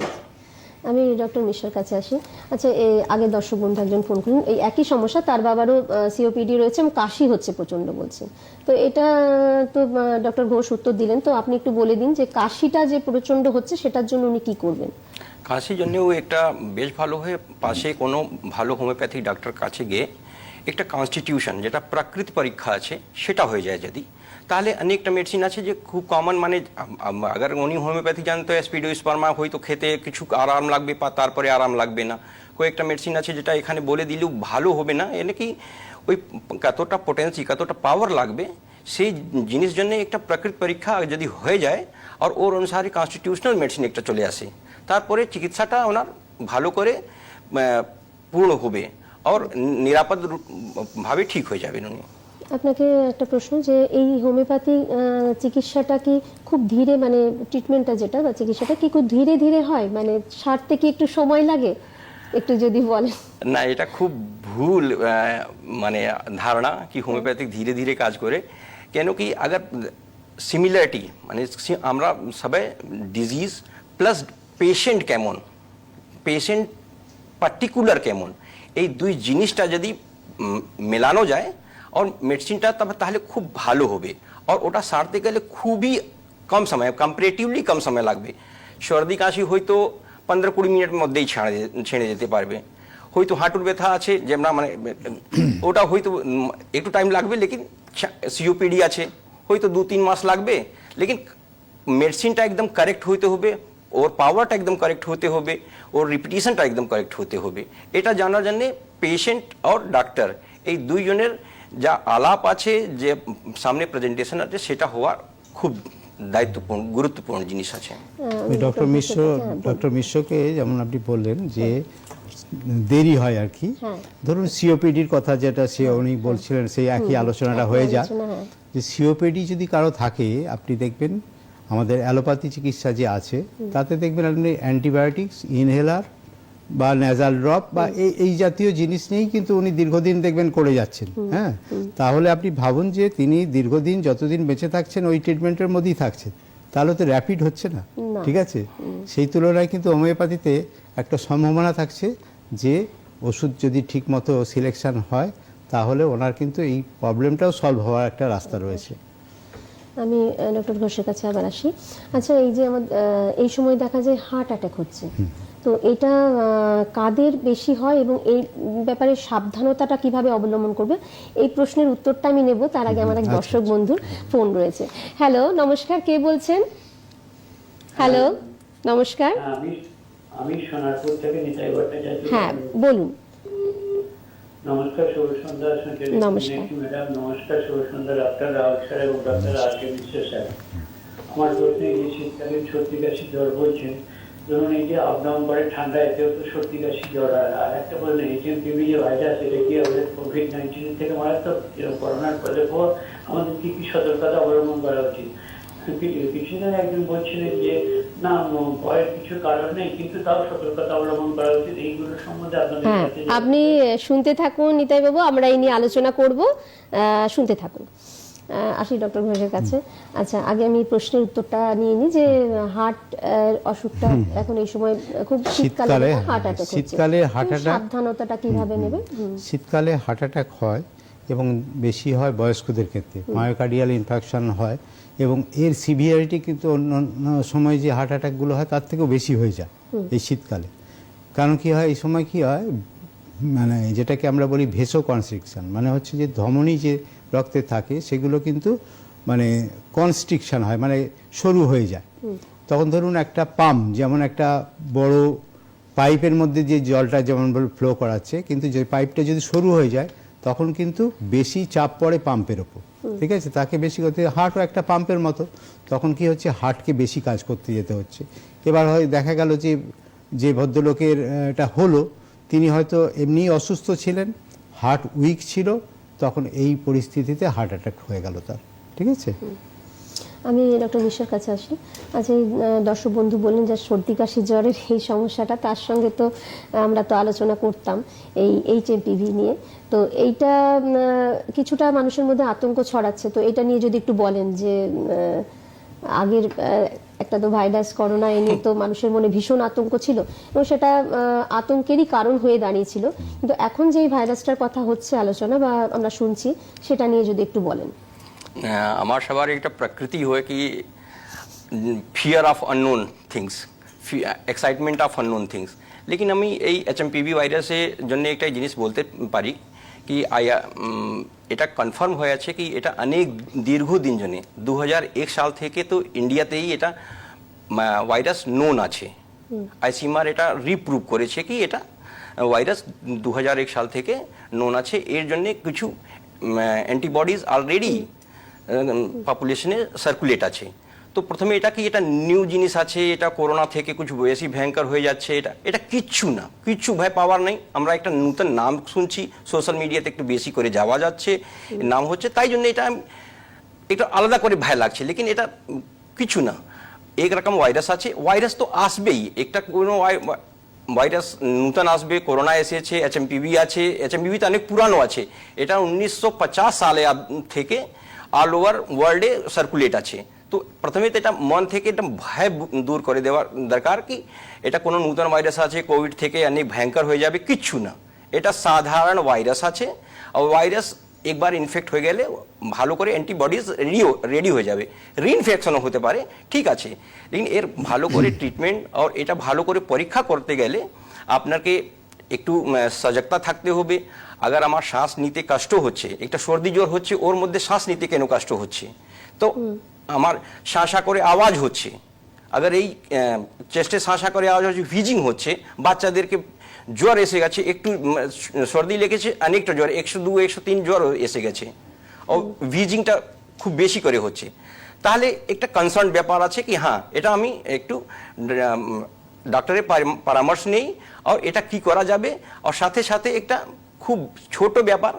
Speaker 1: আমি ডক্টর মিশ্রার কাছে আসি। আচ্ছা, এই আগে দর্শক বন্ধু একজন ফোন করুন, এই একই সমস্যা, তার বাবারও সিওপিডি রয়েছে এবং কাশি হচ্ছে প্রচন্ড বলছে। তো এটা তো ডক্টর ঘোষ উত্তর দিলেন, তো আপনি একটু বলে দিন যে কাশিটা যে প্রচন্ড হচ্ছে সেটার জন্য উনি কি করবেন?
Speaker 2: কাশির জন্যও একটা বেশ ভালো হয়ে পাশে কোনো ভালো হোমিওপ্যাথিক ডাক্তার কাছে গিয়ে একটা কনস্টিটিউশন, যেটা প্রাকৃত পরীক্ষা আছে, সেটা হয়ে যায় যদি, তাহলে অনেকটা মেডিসিন আছে যে খুব কমন, মানে আগার উনি হোমিওপ্যাথি জানতো অ্যাসপিডোস্পার্মা হয়তো খেতে কিছু আরাম লাগবে, তারপরে আরাম লাগবে না। কয়েকটা মেডিসিন আছে যেটা এখানে বলে দিলেও ভালো হবে না, এনে কি ওই কতটা পোটেন্সি, কতটা পাওয়ার লাগবে সেই জিনিস জন্য একটা প্রাকৃত পরীক্ষা যদি হয়ে যায়, আর ওর অনুসারে কনস্টিটিউশনাল মেডিসিন একটা চলে আসে, তারপরে চিকিৎসাটা ওনার ভালো করে পূর্ণ হবে আর নিরাপদ ভাবে ঠিক হয়ে যাবেন উনি।
Speaker 1: আপনাকে একটা প্রশ্ন, যে এই হোমিওপ্যাথি চিকিৎসাটা কি খুব ধীরে, মানে ট্রিটমেন্টটা যেটা বা চিকিৎসাটা কি খুব ধীরে ধীরে হয়, মানে সারতে কি একটু সময় লাগে, একটু যদি বলেন।
Speaker 2: না, এটা খুব ভুল মানে ধারণা কি হোমিওপ্যাথিক ধীরে ধীরে কাজ করে। কেন কি আগার সিমিলারিটি মানে আমরা সবাই ডিজিজ প্লাস পেশেন্ট কেমন, পেশেন্ট পার্টিকুলার কেমন, এই দুই জিনিসটা যদি মেলানো যায় আর মেডিসিনটা তাহলে খুব ভালো হবে। আর ওটা সারতে গেলে খুবই কম সময়, কম্পারেটিভলি কম সময় লাগবে। সর্দি কাশি হয়তো 15-20 মিনিটের মধ্যেই ছেড়ে যেতে পারবে। হয়তো হাঁটুর ব্যথা আছে যে আমরা মানে ওটা হয়তো একটু টাইম লাগবে, লেকিন সিওপিডি আছে হয়তো 2-3 মাস লাগবে, লেকিন মেডিসিনটা একদম কারেক্ট হইতে হবে, ওর পাওয়ারটা একদম কারেক্ট হতে হবে, ওর রিপিটিশনটা একদম কারেক্ট হতে হবে। এটা জানার জন্যে পেশেন্ট আর ডাক্তার এই দুইজনের যা আলাপ আছে, যে সামনে প্রেজেন্টেশন আছে, সেটা হওয়ার খুব দায়িত্বপূর্ণ গুরুত্বপূর্ণ জিনিস আছে।
Speaker 3: ডক্টর মিশ্রকে যেমন আপনি বললেন যে দেরি হয় আর কি, ধরুন সিওপিডির কথা যেটা উনি বলছিলেন, সেই একই আলোচনাটা হয়ে যায় যে সিওপিডি যদি কারো থাকে, আপনি দেখবেন আমাদের অ্যালোপ্যাথি চিকিৎসা যে আছে তাতে দেখবেন আপনি অ্যান্টিবায়োটিক্স, ইনহেলার বা নেজাল ড্রপ বা এই জাতীয় জিনিস নিয়েই কিন্তু উনি দীর্ঘদিন দেখবেন করে যাচ্ছেন। হ্যাঁ, তাহলে আপনি ভাবুন যে তিনি দীর্ঘদিন যতদিন বেঁচে থাকছেন ওই ট্রিটমেন্টের মধ্যেই থাকছেন, তাহলে তো র্যাপিড হচ্ছে না, ঠিক আছে? সেই তুলনায় কিন্তু হোমিওপ্যাথিতে একটা সম্ভাবনা থাকছে যে ওষুধ যদি ঠিক মতো সিলেকশন হয় তাহলে ওনার কিন্তু এই প্রবলেমটাও সলভ হওয়ার একটা রাস্তা রয়েছে।
Speaker 1: আমি ডক্টর ঘোষের কাছে আবার আসি। আচ্ছা, এই যে আমাদের এই সময় দেখা যায় হার্ট অ্যাটাক হচ্ছে, তো এটা কাদের বেশি হয় এবং এই ব্যাপারে সাবধানতাটা কিভাবে অবলম্বন করবে, এই প্রশ্নের উত্তরটা আমি নেব। তার আগে আমার এক দর্শক বন্ধুর ফোন রয়েছে। হ্যালো, নমস্কার, কে বলছেন? হ্যালো, নমস্কার।
Speaker 6: আমি সোনারপুর থেকে নিতাই ভট্টাচার্য।
Speaker 1: হ্যাঁ, বলুন।
Speaker 6: নমস্কার, শুভ সন্ধ্যা।
Speaker 1: নমস্কার
Speaker 6: ম্যাডাম, নমস্কার, শুভ সন্ধ্যা ডক্টর রাহুল স্যার এবং ডক্টর আর কে মিশ্র স্যার। আমার প্রশ্ন, এই যে শীতকালীন সর্দি কাশি জ্বর বলছেন, ধরুন এই যে আপ ডাউন করে ঠান্ডা, এতেও তো সর্দি কাশি জ্বর হয়। আর একটা বললেন HMPV যে ভাইরাস, এটা কি আমাদের COVID-19 থেকে মারাত্মক, করোনার পর আমাদের কি কি সতর্কতা অবলম্বন করা উচিত? কিছুদিন একজন বলছিলেন যে না, ভয়ের কিছু কারণ নেই, কিন্তু তাও সতর্কতা অবলম্বন করা উচিত। এইগুলো সম্বন্ধে আপনাদের কাছে
Speaker 1: আপনি শুনতে থাকুন নিতাই বাবু, আমরা এই নিয়ে আলোচনা করব, শুনতে থাকুন। আসি ডক্টর ঘোষের কাছে। আচ্ছা, আগে আমি প্রশ্নের উত্তরটা নিয়ে নিই যে হার্ট অসুখটা এখন এই সময় খুব শীতকালে হার্ট অ্যাটাক হচ্ছে,
Speaker 3: শীতকালে হার্ট অ্যাটাক
Speaker 1: সাবধানতাটা কিভাবে নেবে?
Speaker 3: শীতকালে হার্ট অ্যাটাক হয় এবং বেশি হয় বয়স্কদের ক্ষেত্রে, মায়োকার্ডিয়াল ইনফেকশন হয় এবং এর সিভিয়ারিটি কিন্তু অন্য সময় যে হার্ট অ্যাটাকগুলো হয় তার থেকেও বেশি হয়ে যায় এই শীতকালে। কারণ কি হয়, এই সময় কি হয়, মানে যেটাকে আমরা বলি ভেসো কনস্ট্রিকশন, মানে হচ্ছে যে ধমনী যে রক্তে থাকে সেগুলো কিন্তু মানে কনস্ট্রিকশন হয়, মানে সরু হয়ে যায়। তখন ধরুন একটা পাম্প, যেমন একটা বড় পাইপের মধ্যে যে জলটা যেমন ফ্লো করাচ্ছে, কিন্তু যে পাইপটা যদি সরু হয়ে যায় তখন কিন্তু বেশি চাপ পড়ে পাম্পের ওপর, ঠিক আছে? তাকে বেশি করতে, হার্টও একটা পাম্পের মতো, তখন কি হচ্ছে, হার্টকে বেশি কাজ করতে যেতে হচ্ছে। এবার হয় দেখা গেল যে ভদ্রলোকের এটা হলো, তিনি হয়তো এমনি অসুস্থ ছিলেন, হার্ট উইক ছিল, তখন এই পরিস্থিতিতে হার্ট অ্যাটাক হয়ে গেল তার, ঠিক আছে?
Speaker 1: আমি ডক্টর মিশ্রের কাছে আসি। আচ্ছা, এই দর্শক বন্ধু বললেন যে সর্দি কাশি জ্বরের এই সমস্যাটা, তার সঙ্গে তো আমরা তো আলোচনা করতাম এই HMPV নিয়ে, তো এইটা কিছুটা মানুষের মধ্যে আতঙ্ক ছড়াচ্ছে, তো এটা নিয়ে যদি একটু বলেন যে আগের একটা তো ভাইরাস করোনা, এ নিয়ে তো মানুষের মনে ভীষণ আতঙ্ক ছিল এবং সেটা আতঙ্কেরই কারণ হয়ে দাঁড়িয়েছিল, কিন্তু এখন যে এই ভাইরাসটার কথা হচ্ছে আলোচনা বা আমরা শুনছি, সেটা নিয়ে যদি একটু বলেন।
Speaker 2: আমার সবার একটা প্রকৃতি হয় কি fear of unknown things, excitement of unknown things, লেকিন আমি এই HMPV ভাইরাসের জন্য একটা জিনিস বলতে পারি কি এটা কনফার্ম হয়ে আছে কি এটা অনেক দীর্ঘদিন জন্য 2001 সাল থেকে তো ইন্ডিয়াতেই এটা ভাইরাস নোন আছে। ICMR এটা রিপ্রুভ করেছে কি এটা ভাইরাস 2001 সাল থেকে নোন আছে। এর জন্য কিছু অ্যান্টিবডিজ অলরেডি পপুলেশনে সার্কুলেট আছে। তো প্রথমে এটা কি, এটা নিউ জিনিস আছে, এটা করোনা থেকে কিছু বেশি ভয়ঙ্কর হয়ে যাচ্ছে, এটা কিচ্ছু না, কিচ্ছু ভয় পাওয়ার নেই। আমরা একটা নতুন নাম শুনছি, সোশ্যাল মিডিয়াতে একটু বেশি করে যাওয়া যাচ্ছে, নাম হচ্ছে, তাই জন্য এটা একটু আলাদা করে ভয় লাগছে, লেকিন এটা কিছু না। একরকম ভাইরাস আছে, ভাইরাস তো আসবেই, একটা কোনো ভাইরাস নতুন আসবে, করোনা এসেছে, HMPV আছে, HMPV তো অনেক পুরানো আছে, এটা 1950 সালে থেকে অল ওভার ওয়ার্ল্ডে সার্কুলেট আছে। তো প্রথমে তো এটা মন থেকে এটা ভয় দূর করে দেওয়ার দরকার কি এটা কোনো নতুন ভাইরাস আছে, কোভিড থেকে অনেক ভয়ঙ্কর হয়ে যাবে, কিচ্ছু না। এটা সাধারণ ভাইরাস আছে, আর ভাইরাস একবার ইনফেক্ট হয়ে গেলে ভালো করে অ্যান্টিবডিজ রেডি হয়ে যাবে, রিইনফেকশনও হতে পারে, ঠিক আছে। লেকিন এর ভালো করে ট্রিটমেন্ট আর এটা ভালো করে পরীক্ষা করতে গেলে আপনাকে একটু সজাগতা থাকতে হবে। আগার আমার শ্বাস নিতে কষ্ট হচ্ছে, একটা সর্দি জ্বর হচ্ছে, ওর মধ্যে শ্বাস নিতে কেন কষ্ট হচ্ছে, তো আমার শাঁসা করে আওয়াজ হচ্ছে, আগার এই চেস্টে শাঁসা করে আওয়াজ হচ্ছে, ভিজিং হচ্ছে, বাচ্চাদেরকে জ্বর এসে গেছে, একটু সর্দি লেগেছে, অনেকটা জ্বর, 102 103 জ্বর এসে গেছে, ও ভিজিংটা খুব বেশি করে হচ্ছে, তাহলে একটা কনসার্ন ব্যাপার আছে কি হ্যাঁ এটা আমি একটু ডাক্তারের পরামর্শ নেই আর এটা কি করা যাবে। আর সাথে সাথে একটা খুব ছোট ব্যাপার,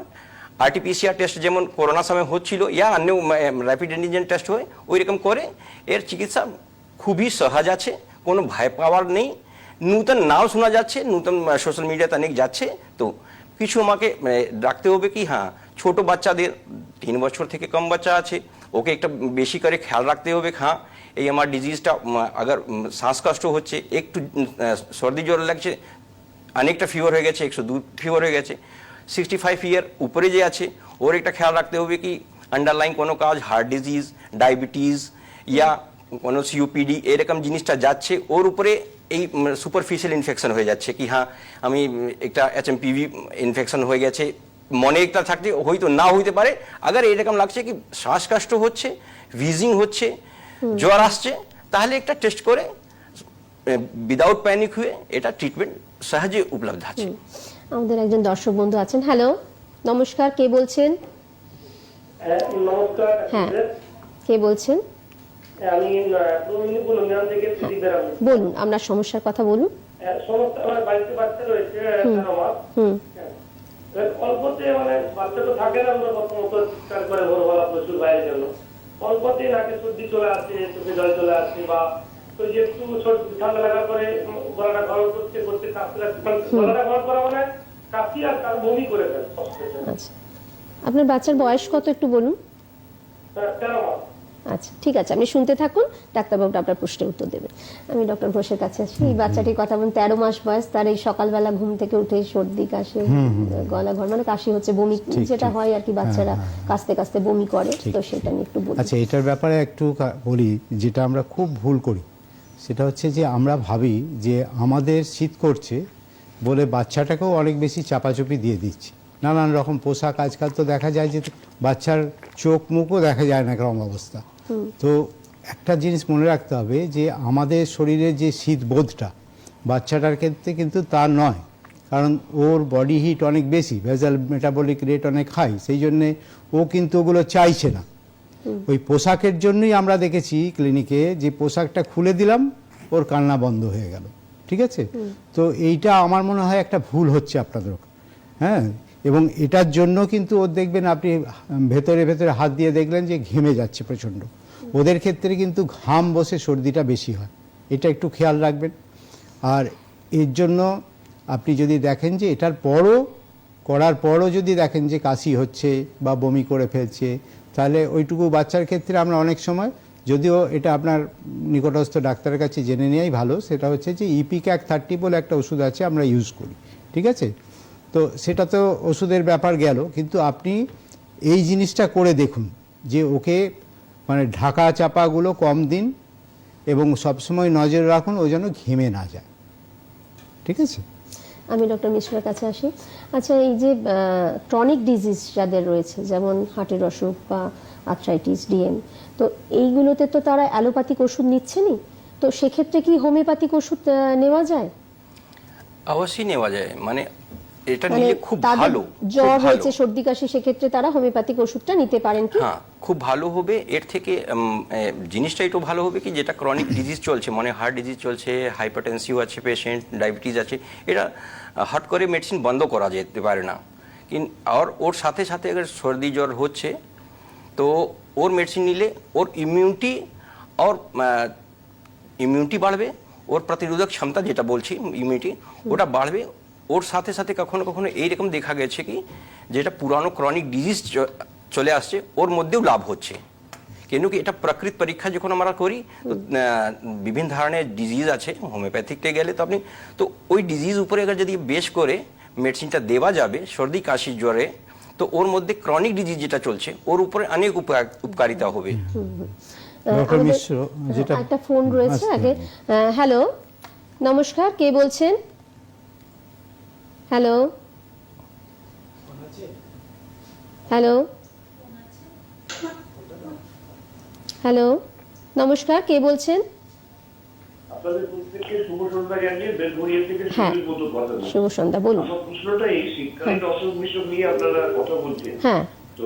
Speaker 2: RT-PCR টেস্ট যেমন করোনা সময় হচ্ছিল, ইয়া অন্য র্যাপিড অ্যান্টিজেন টেস্ট হয়, ওই রকম করে এর চিকিৎসা খুবই সহজ আছে, কোনো ভয় পাওয়ার নেই। নূতন নাম শোনা যাচ্ছে, নূতন সোশ্যাল মিডিয়াতে অনেক যাচ্ছে, তো কিছু আমাকে রাখতে হবে কি হ্যাঁ ছোট বাচ্চাদের 3 বছর থেকে কম বাচ্চা আছে, ওকে একটা বেশি করে খেয়াল রাখতে হবে। হ্যাঁ এই আমার ডিজিজটা আগার শ্বাসকষ্ট হচ্ছে, একটু সর্দি জ্বর লাগছে, অনেকটা ফিভার হয়ে গেছে, 102 ফিভার হয়ে গেছে, 65 ইয়ার উপরে যে আছে ওর একটা খেয়াল রাখতে হবে কি আন্ডারলাইন কোনো কাজ, হার্ট ডিজিজ, ডায়াবেটিস ইয়া কোনো COPD এরকম জিনিসটা যাচ্ছে, ওর উপরে এই সুপারফিশিয়াল ইনফেকশন হয়ে যাচ্ছে কি হ্যাঁ আমি একটা HMPV ইনফেকশন হয়ে গেছে, মনে একটা থাকতে হয়তো না হইতে পারে। আগার এরকম লাগছে কি শ্বাসকষ্ট হচ্ছে, ভিজিং হচ্ছে, জ্বর আসছে, তাহলে একটা টেস্ট করে উইদাউট প্যানিক হয়ে এটা ট্রিটমেন্ট সহজে উপলব্ধ আছে।
Speaker 1: আমাদের একজন দর্শক বন্ধু আছেন। হ্যালো, নমস্কার, কে বলছেন?
Speaker 6: নমস্কার।
Speaker 1: হ্যাঁ, কে বলছেন?
Speaker 6: আমি প্রমিনিপুরম থেকে
Speaker 1: বলুন, আপনার সমস্যার কথা বলুন।
Speaker 6: সমস্যা আমার বাড়িতে বাচ্চা রয়েছে 13 মাস। অল্পতে মানে বাচ্চা তো থাকে না, আমরা প্রথমত চিৎকার করে ভোরবেলা প্রচুর বাইরে গেল, অল্পতে নাকে সর্দি চলে আসে, চোখে জল চলে আসে, বা তো যে একটু ঠান্ডা লাগার পরে গলাটা গরম করতে করতে কাশি লাগছে, গলাটা গরম করা মানে কাশি আর তার বমি করে ফেলে।
Speaker 1: আচ্ছা, আপনার বাচ্চার বয়স কত একটু বলুন।
Speaker 6: 13 মাস।
Speaker 1: আচ্ছা, ঠিক আছে, আপনি শুনতে থাকুন, ডাক্তারবাবু আপনার প্রশ্নের উত্তর দেবেন। আমি ডক্টর ঘোষের কাছে আসি। এই বাচ্চাটির কথা বলুন, 13 মাস বয়স, তার এই সকালবেলা ঘুম থেকে উঠে সর্দি কাশি, গলা ঘর মানে কাশি হচ্ছে, বমি যেটা হয় আর কি, বাচ্চারা কাশতে কাশতে বমি করে, তো সেটা নিয়ে একটু বলুন।
Speaker 3: আচ্ছা, এটার ব্যাপারে একটু বলি, যেটা আমরা খুব ভুল করি সেটা হচ্ছে যে আমরা ভাবি যে আমাদের শীত করছে বলে বাচ্চাটাকেও অনেক বেশি চাপাচুপি দিয়ে দিচ্ছি। নানান রকম পোশাক, আজকাল তো দেখা যায় যে বাচ্চার চোখ মুখও দেখা যায় না এরকম অবস্থা। তো একটা জিনিস মনে রাখতে হবে যে আমাদের শরীরের যে শীত বোধটা বাচ্চাটার ক্ষেত্রে কিন্তু তা নয়, কারণ ওর বডি হিট অনেক বেশি, ভেজাল মেটাবলিক রেট অনেক হাই, সেই জন্যে ও কিন্তু ওগুলো চাইছে না। ওই পোশাকের জন্যই আমরা দেখেছি ক্লিনিকে যে পোশাকটা খুলে দিলাম ওর কান্না বন্ধ হয়ে গেল, ঠিক আছে। তো এইটা আমার মনে হয় একটা ভুল হচ্ছে আপনাদের, হ্যাঁ। এবং এটার জন্য কিন্তু ওর দেখবেন আপনি ভেতরে ভেতরে হাত দিয়ে দেখলেন যে ঘেমে যাচ্ছে প্রচণ্ড, ওদের ক্ষেত্রে কিন্তু ঘাম বসে সর্দিটা বেশি হয়, এটা একটু খেয়াল রাখবেন। আর এর জন্য আপনি যদি দেখেন যে এটার করার পরও যদি দেখেন যে কাশি হচ্ছে বা বমি করে ফেলছে, তাহলে ওইটুকু বাচ্চার ক্ষেত্রে আমরা অনেক সময়, যদিও এটা আপনার নিকটস্থ ডাক্তারের কাছে জেনে নেওয়াই ভালো, সেটা হচ্ছে যে ইপিক্যাক 30 বলে একটা ওষুধ আছে, আমরা ইউজ করি, ঠিক আছে। তো সেটা তো ওষুধের ব্যাপার গেল, কিন্তু আপনি এই জিনিসটা করে দেখুন যে ওকে মানে ঢাকা চাপাগুলো কম দিন এবং সবসময় নজর রাখুন ও যেন ঘেমে না যায়, ঠিক আছে।
Speaker 1: আমি ডক্টর মিশ্রার কাছে আসি। আচ্ছা, এই যে ক্রনিক ডিজিজ যাদের রয়েছে, যেমন হার্টের অসুখ বা আর্থ্রাইটিস, ডিএম, তো এইগুলোতে তো তারা অ্যালোপ্যাথিক ওষুধ নিচ্ছেনই, তো সেক্ষেত্রে কি হোমিওপ্যাথিক ওষুধ নেওয়া যায়?
Speaker 2: অবশ্যই নেওয়া যায়, মানে এটা
Speaker 1: মানে
Speaker 2: নিলে খুব
Speaker 1: তাদের
Speaker 2: ভালো,
Speaker 1: জ্বর
Speaker 2: খুব ভালো।
Speaker 1: হয়েছে, সর্দি কাশি, সেক্ষেত্রে তারা হোমিওপ্যাথিক ওষুধটা নিতে পারেন কি?
Speaker 2: হ্যাঁ, খুব ভালো হবে। এর থেকে জিনিসটা একটু ভালো হবে কি, যেটা ক্রনিক ডিজিজ চলছে, মানে হার্ট ডিজিজ চলছে, হাইপারটেনসিভ আছে পেশেন্ট, ডায়াবেটিস আছে, এটা হট করে মেডিসিন বন্ধ করা যেতে পারে না। আর ওর সাথে সাথে अगर সর্দি জ্বর হচ্ছে তো ওর মেডিসিন নিলে ওর ইমিউনিটি বাড়বে, ওর প্রতিরোধক ক্ষমতা যেটা বলছি ইমিউনিটি, ওটা বাড়বে। ওর সাথে সাথে কখনো কখনো এইরকম দেখা গেছে কি, যেটা পুরানো ক্রনিক ডিজিজ চলে আসছে ওর মধ্যেও লাভ হচ্ছে। কেন কি, এটা প্রকৃত পরীক্ষা যখন আমরা করি তো বিভিন্ন ধরনের ডিজিজ আছে, হোমিওপ্যাথিকতে গেলে তো আপনি তো ওই ডিজিজ উপরে যদি বেশ করে মেডিসিনটা দেওয়া যাবে সর্দি কাশি জ্বরে, তো ওর মধ্যে ক্রনিক ডিজিজ যেটা চলছে ওর উপরে অনেক উপকারিতা হবে।
Speaker 3: ডক্টর
Speaker 1: আমাদের
Speaker 3: মিশ্র, যেটা
Speaker 1: একটা ফোন রয়েছে
Speaker 3: আচ্ছা।
Speaker 1: আগে। হ্যালো, নমস্কার, কে বলছেন? হ্যালো, হ্যালো, হ্যালো, নমস্কার, কে বলছেন?
Speaker 4: আপনাদের প্রত্যেককে শুভ সন্ধ্যা জানিয়ে বেলঘরিয়া থেকে
Speaker 1: হ্যাঁ।
Speaker 4: সুনীল বন্ধু কথা বলছি।
Speaker 1: শুভ সন্ধ্যা, বলুন।
Speaker 4: আমার প্রশ্নটা এই শীতকালীন অসুখ বিসুখ নিয়ে আপনারা কথা বলছেন।
Speaker 1: হ্যাঁ,
Speaker 4: তো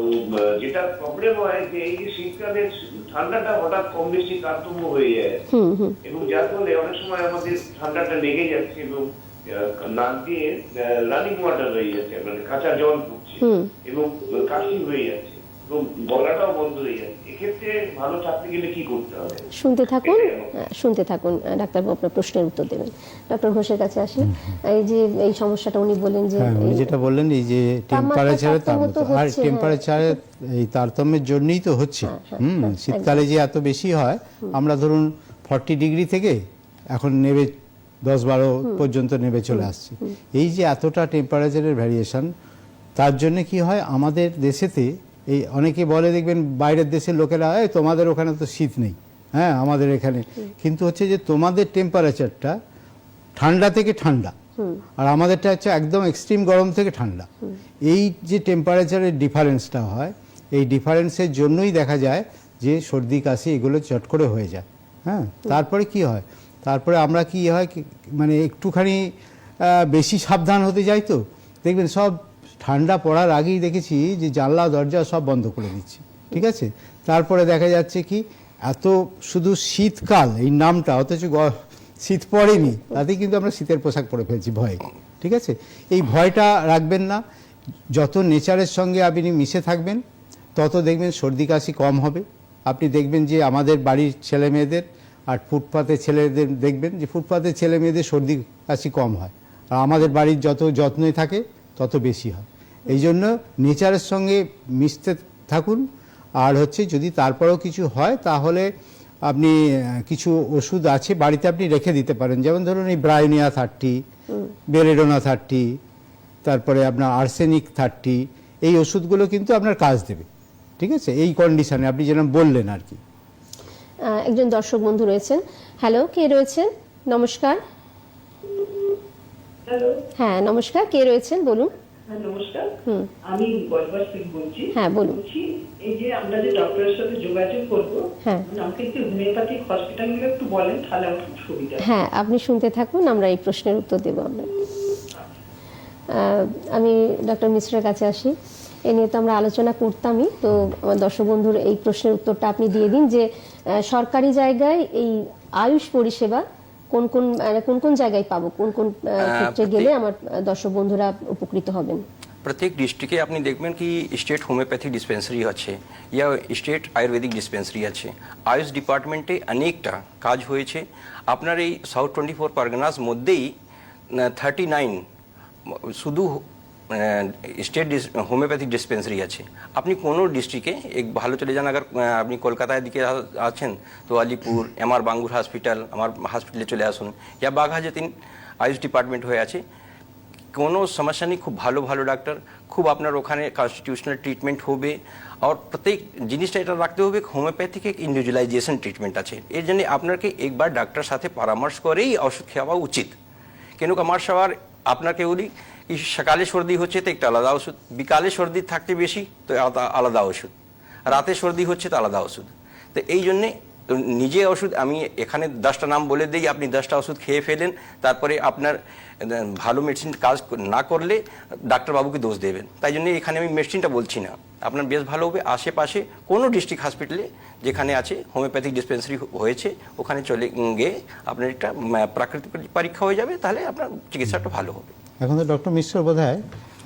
Speaker 4: যেটা প্রবলেম হয় যে এই যে শীতকালে ঠান্ডাটা হঠাৎ কম বেশি তারতম্য হয়ে যায়, এবং যার ফলে অনেক সময় আমাদের ঠান্ডাটা লেগে যাচ্ছে এবং নাক দিয়ে রানিং ওয়াটার হয়ে যাচ্ছে, মানে কাঁচা জল পড়ছে এবং কাশি হয়ে যাচ্ছে এবং গলাটাও বন্ধ হয়ে যাচ্ছে। এক্ষেত্রে ভালো থাকতে গেলে কি করতে হবে?
Speaker 1: শুনতে থাকুন,
Speaker 4: এটাই আমার।
Speaker 1: শুনতে থাকুন, ডাক্তারবাবু আপনার প্রশ্নের উত্তর দেবেন। ডক্টর ঘোষের কাছে আসি। এই যে এই সমস্যাটা উনি বললেন যে
Speaker 3: হ্যাঁ, উনি যেটা বললেন এই যে টেম্পারেচারের
Speaker 1: তারতম্য তো
Speaker 3: আর
Speaker 1: হচ্ছে,
Speaker 3: টেম্পারেচারের এই তারতম্যের জন্যই তো হচ্ছে। শীতকালে যে এত বেশি হয়, আমরা ধরুন 40 ডিগ্রি থেকে এখন নেবে 10-12 পর্যন্ত নেবে চলে আসছে। এই যে এতটা টেম্পারেচারের ভ্যারিয়েশন, তার জন্য কি হয় আমাদের দেশেতে, এই অনেকে বলে দেখবেন বাইরের দেশের লোকেরা, এই তোমাদের ওখানে তো শীত নেই, হ্যাঁ আমাদের এখানে, কিন্তু হচ্ছে যে তোমাদের টেম্পারেচারটা ঠান্ডা থেকে ঠান্ডা, আর আমাদেরটা হচ্ছে একদম এক্সট্রিম গরম থেকে ঠান্ডা। এই যে টেম্পারেচারের ডিফারেন্সটা হয়, এই ডিফারেন্সের জন্যই দেখা যায় যে সর্দি কাশি এগুলো চট করে হয়ে যায়। হ্যাঁ, তারপরে কি হয়, তারপরে আমরা কি হয় মানে একটুখানি বেশি সাবধান হতে যাই, তো দেখবেন সব ঠান্ডা পড়ার আগেই দেখেছি যে জানলা দরজা সব বন্ধ করে দিচ্ছি, ঠিক আছে। তারপরে দেখা যাচ্ছে কি এত শুধু শীতকাল এই নামটা, অথচ শীত পড়েনি, তাতেই কিন্তু আমরা শীতের পোশাক পরে ফেলছি ভয়ে, ঠিক আছে। এই ভয়টা রাখবেন না। যত নেচারের সঙ্গে আপনি মিশে থাকবেন তত দেখবেন সর্দি কাশি কম হবে। আপনি দেখবেন যে আমাদের বাড়ির ছেলে মেয়েদের আর ফুটপাতের ছেলেদের দেখবেন যে ফুটপাতের ছেলে মেয়েদের সর্দি কাশি কম হয়, আর আমাদের বাড়ির যত যত্নই থাকে তত বেশি হয়। এই জন্য নেচারের সঙ্গে মিশতে থাকুন। আর হচ্ছে যদি তারপরেও কিছু হয় তাহলে আপনি কিছু ওষুধ আছে বাড়িতে আপনি রেখে দিতে পারেন, যেমন ধরুন এই ব্রায়োনিয়া 30, বেলেডোনা 30, তারপরে আপনার আর্সেনিক 30, এই ওষুধগুলো কিন্তু আপনার কাজ দেবে, ঠিক আছে, এই কন্ডিশনে আপনি যেরকম বললেন আর কি।
Speaker 1: একজন দর্শক বন্ধু রয়েছেন। হ্যালো, কে রয়েছেন? নমস্কার।
Speaker 5: হ্যালো,
Speaker 1: হ্যাঁ, নমস্কার, কে রয়েছেন বলুন।
Speaker 5: হ্যাঁ নমস্কার, আমি বজবজ থেকে বলছি।
Speaker 1: হ্যাঁ, বলুন।
Speaker 5: বলছি এই যে আমরা যে ডক্টরের সাথে যোগাযোগ করবো,
Speaker 1: হ্যাঁ।
Speaker 5: আমাকে একটু হোমিওপ্যাথিক হসপিটালগুলো একটু বলেন, তাহলে আমার খুব সুবিধা হয়।
Speaker 1: হ্যাঁ, আপনি শুনতে থাকুন, আমরা এই প্রশ্নের উত্তর দেবো আমরা। আমি ডক্টর মিশ্রের কাছে আসি। এ নিয়ে তো আমরা আলোচনা করতামই, তো আমার দর্শক বন্ধুর এই প্রশ্নের উত্তরটা আপনি দিয়ে দিন যে সরকারি জায়গায় এই আয়ুষ পরিষেবা কোন কোন কোন কোন জায়গায় পাবো, কোন কোন ক্ষেত্রে গেলে আমার দর্শক বন্ধুরা উপকৃত হবেন?
Speaker 2: প্রত্যেক ডিস্ট্রিক্টে আপনি দেখবেন কি স্টেট হোমিওপ্যাথি ডিসপেন্সারি আছে, ইয়া স্টেট আয়ুর্বেদিক ডিসপেন্সারি আছে। আয়ুষ ডিপার্টমেন্টে অনেকটা কাজ হয়েছে। আপনার এই সাউথ 24 পরগনাস মধ্যেই 39 শুধু স্টেট হোমিওপ্যাথিক ডিসপেন্সারি আছে। আপনি কোনো ডিস্ট্রিক্টে এক ভালো চলে যান, আবার আপনি কলকাতার দিকে আছেন তো আলিপুর এমআর বাঙ্গুর হসপিটাল, আমার হসপিটালে চলে আসুন, ইয়া বাঘাযতীন আয়ুষ ডিপার্টমেন্ট হয়ে আছে। কোনো সমস্যা নেই, খুব ভালো ভালো ডাক্তার, খুব আপনার ওখানে কনস্টিটিউশনাল ট্রিটমেন্ট হবে। আর প্রত্যেক জিনিসটা এটা রাখতে হবে, হোমিওপ্যাথিক এক ইন্ডিভিজুয়ালাইজেশন ট্রিটমেন্ট আছে। এর জন্য আপনাকে একবার ডাক্তার সাথে পরামর্শ করেই ওষুধ খাওয়া উচিত। কেন আমার সবার আপনাকে বলি সকালে সর্দি হচ্ছে তো একটা আলাদা ওষুধ, বিকালে সর্দি থাকতে বেশি তো আলাদা ওষুধ, রাতে সর্দি হচ্ছে তো আলাদা ওষুধ। তো এই জন্যে তো নিজে ওষুধ আমি এখানে 10টা নাম বলে দিই, আপনি 10টা ওষুধ খেয়ে ফেলেন, তারপরে আপনার ভালো মেডিসিন কাজ না করলে ডাক্তারবাবুকে দোষ দেবেন। তাই জন্য এখানে আমি মেডিসিনটা বলছি না, আপনার বেশ ভালো হবে আশেপাশে কোনো ডিস্ট্রিক্ট হসপিটালে যেখানে আছে হোমিওপ্যাথিক ডিসপেন্সারি হয়েছে ওখানে চলে গিয়ে আপনার একটা প্রাকৃতিক পরীক্ষা হয়ে যাবে, তাহলে আপনার চিকিৎসাটা ভালো হবে।
Speaker 3: এখন তো ডক্টর মিশ্র বোধহয়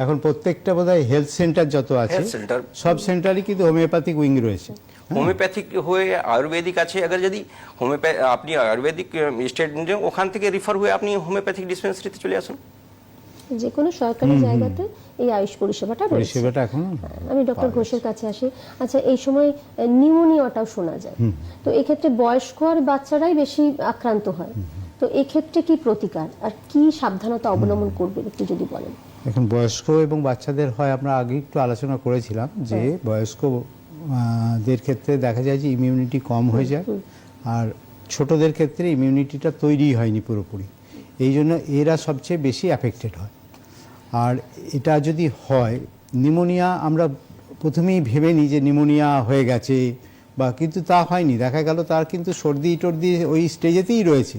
Speaker 3: এখন প্রত্যেকটা বোধহয় হেলথ সেন্টার যত আছে
Speaker 2: হেলথ সেন্টার
Speaker 3: সব সেন্টারই কিন্তু হোমিওপ্যাথিক উইং রয়েছে।
Speaker 2: হোমিওপ্যাথিক হয়ে আয়ুর্বেদিক আছে, আবার যদি আপনি আয়ুর্বেদিক স্টেট ওখান থেকে রিফার হয়ে আপনি হোমিওপ্যাথিক ডিসপেন্সারিতে চলে আসুন।
Speaker 1: যে কোনো সরকারি জায়গাতে এই আয়ুষ পরিষেবাটা রয়েছে।
Speaker 3: পরিষেবাটা এখন
Speaker 1: আমি ডক্টর ঘোষের কাছে আসি। আচ্ছা, এই সময় নিউমোনিয়াটাও শোনা যায়, তো এক্ষেত্রে বয়স্ক আর বাচ্চারাই বেশি আক্রান্ত হয়, তো এক্ষেত্রে কি প্রতিকার আর কি সাবধানতা অবলম্বন করবে একটু যদি বলেন।
Speaker 3: এখন বয়স্ক এবং বাচ্চাদের হয়, আমরা আগে একটু আলোচনা করেছিলাম যে বয়স্ক দের ক্ষেত্রে দেখা যায় যে ইমিউনিটি কম হয়ে যায়, আর ছোটদের ক্ষেত্রে ইমিউনিটিটা তৈরি হয়নি পুরোপুরি, এই জন্য এরা সবচেয়ে বেশি অ্যাফেক্টেড হয়। আর এটা যদি হয় নিউমোনিয়া, আমরা প্রথমেই ভেবে নিই যে নিউমোনিয়া হয়ে গেছে বা, কিন্তু তা হয়নি, দেখা গেল তার কিন্তু সর্দি টর্দি ওই স্টেজেতেই রয়েছে,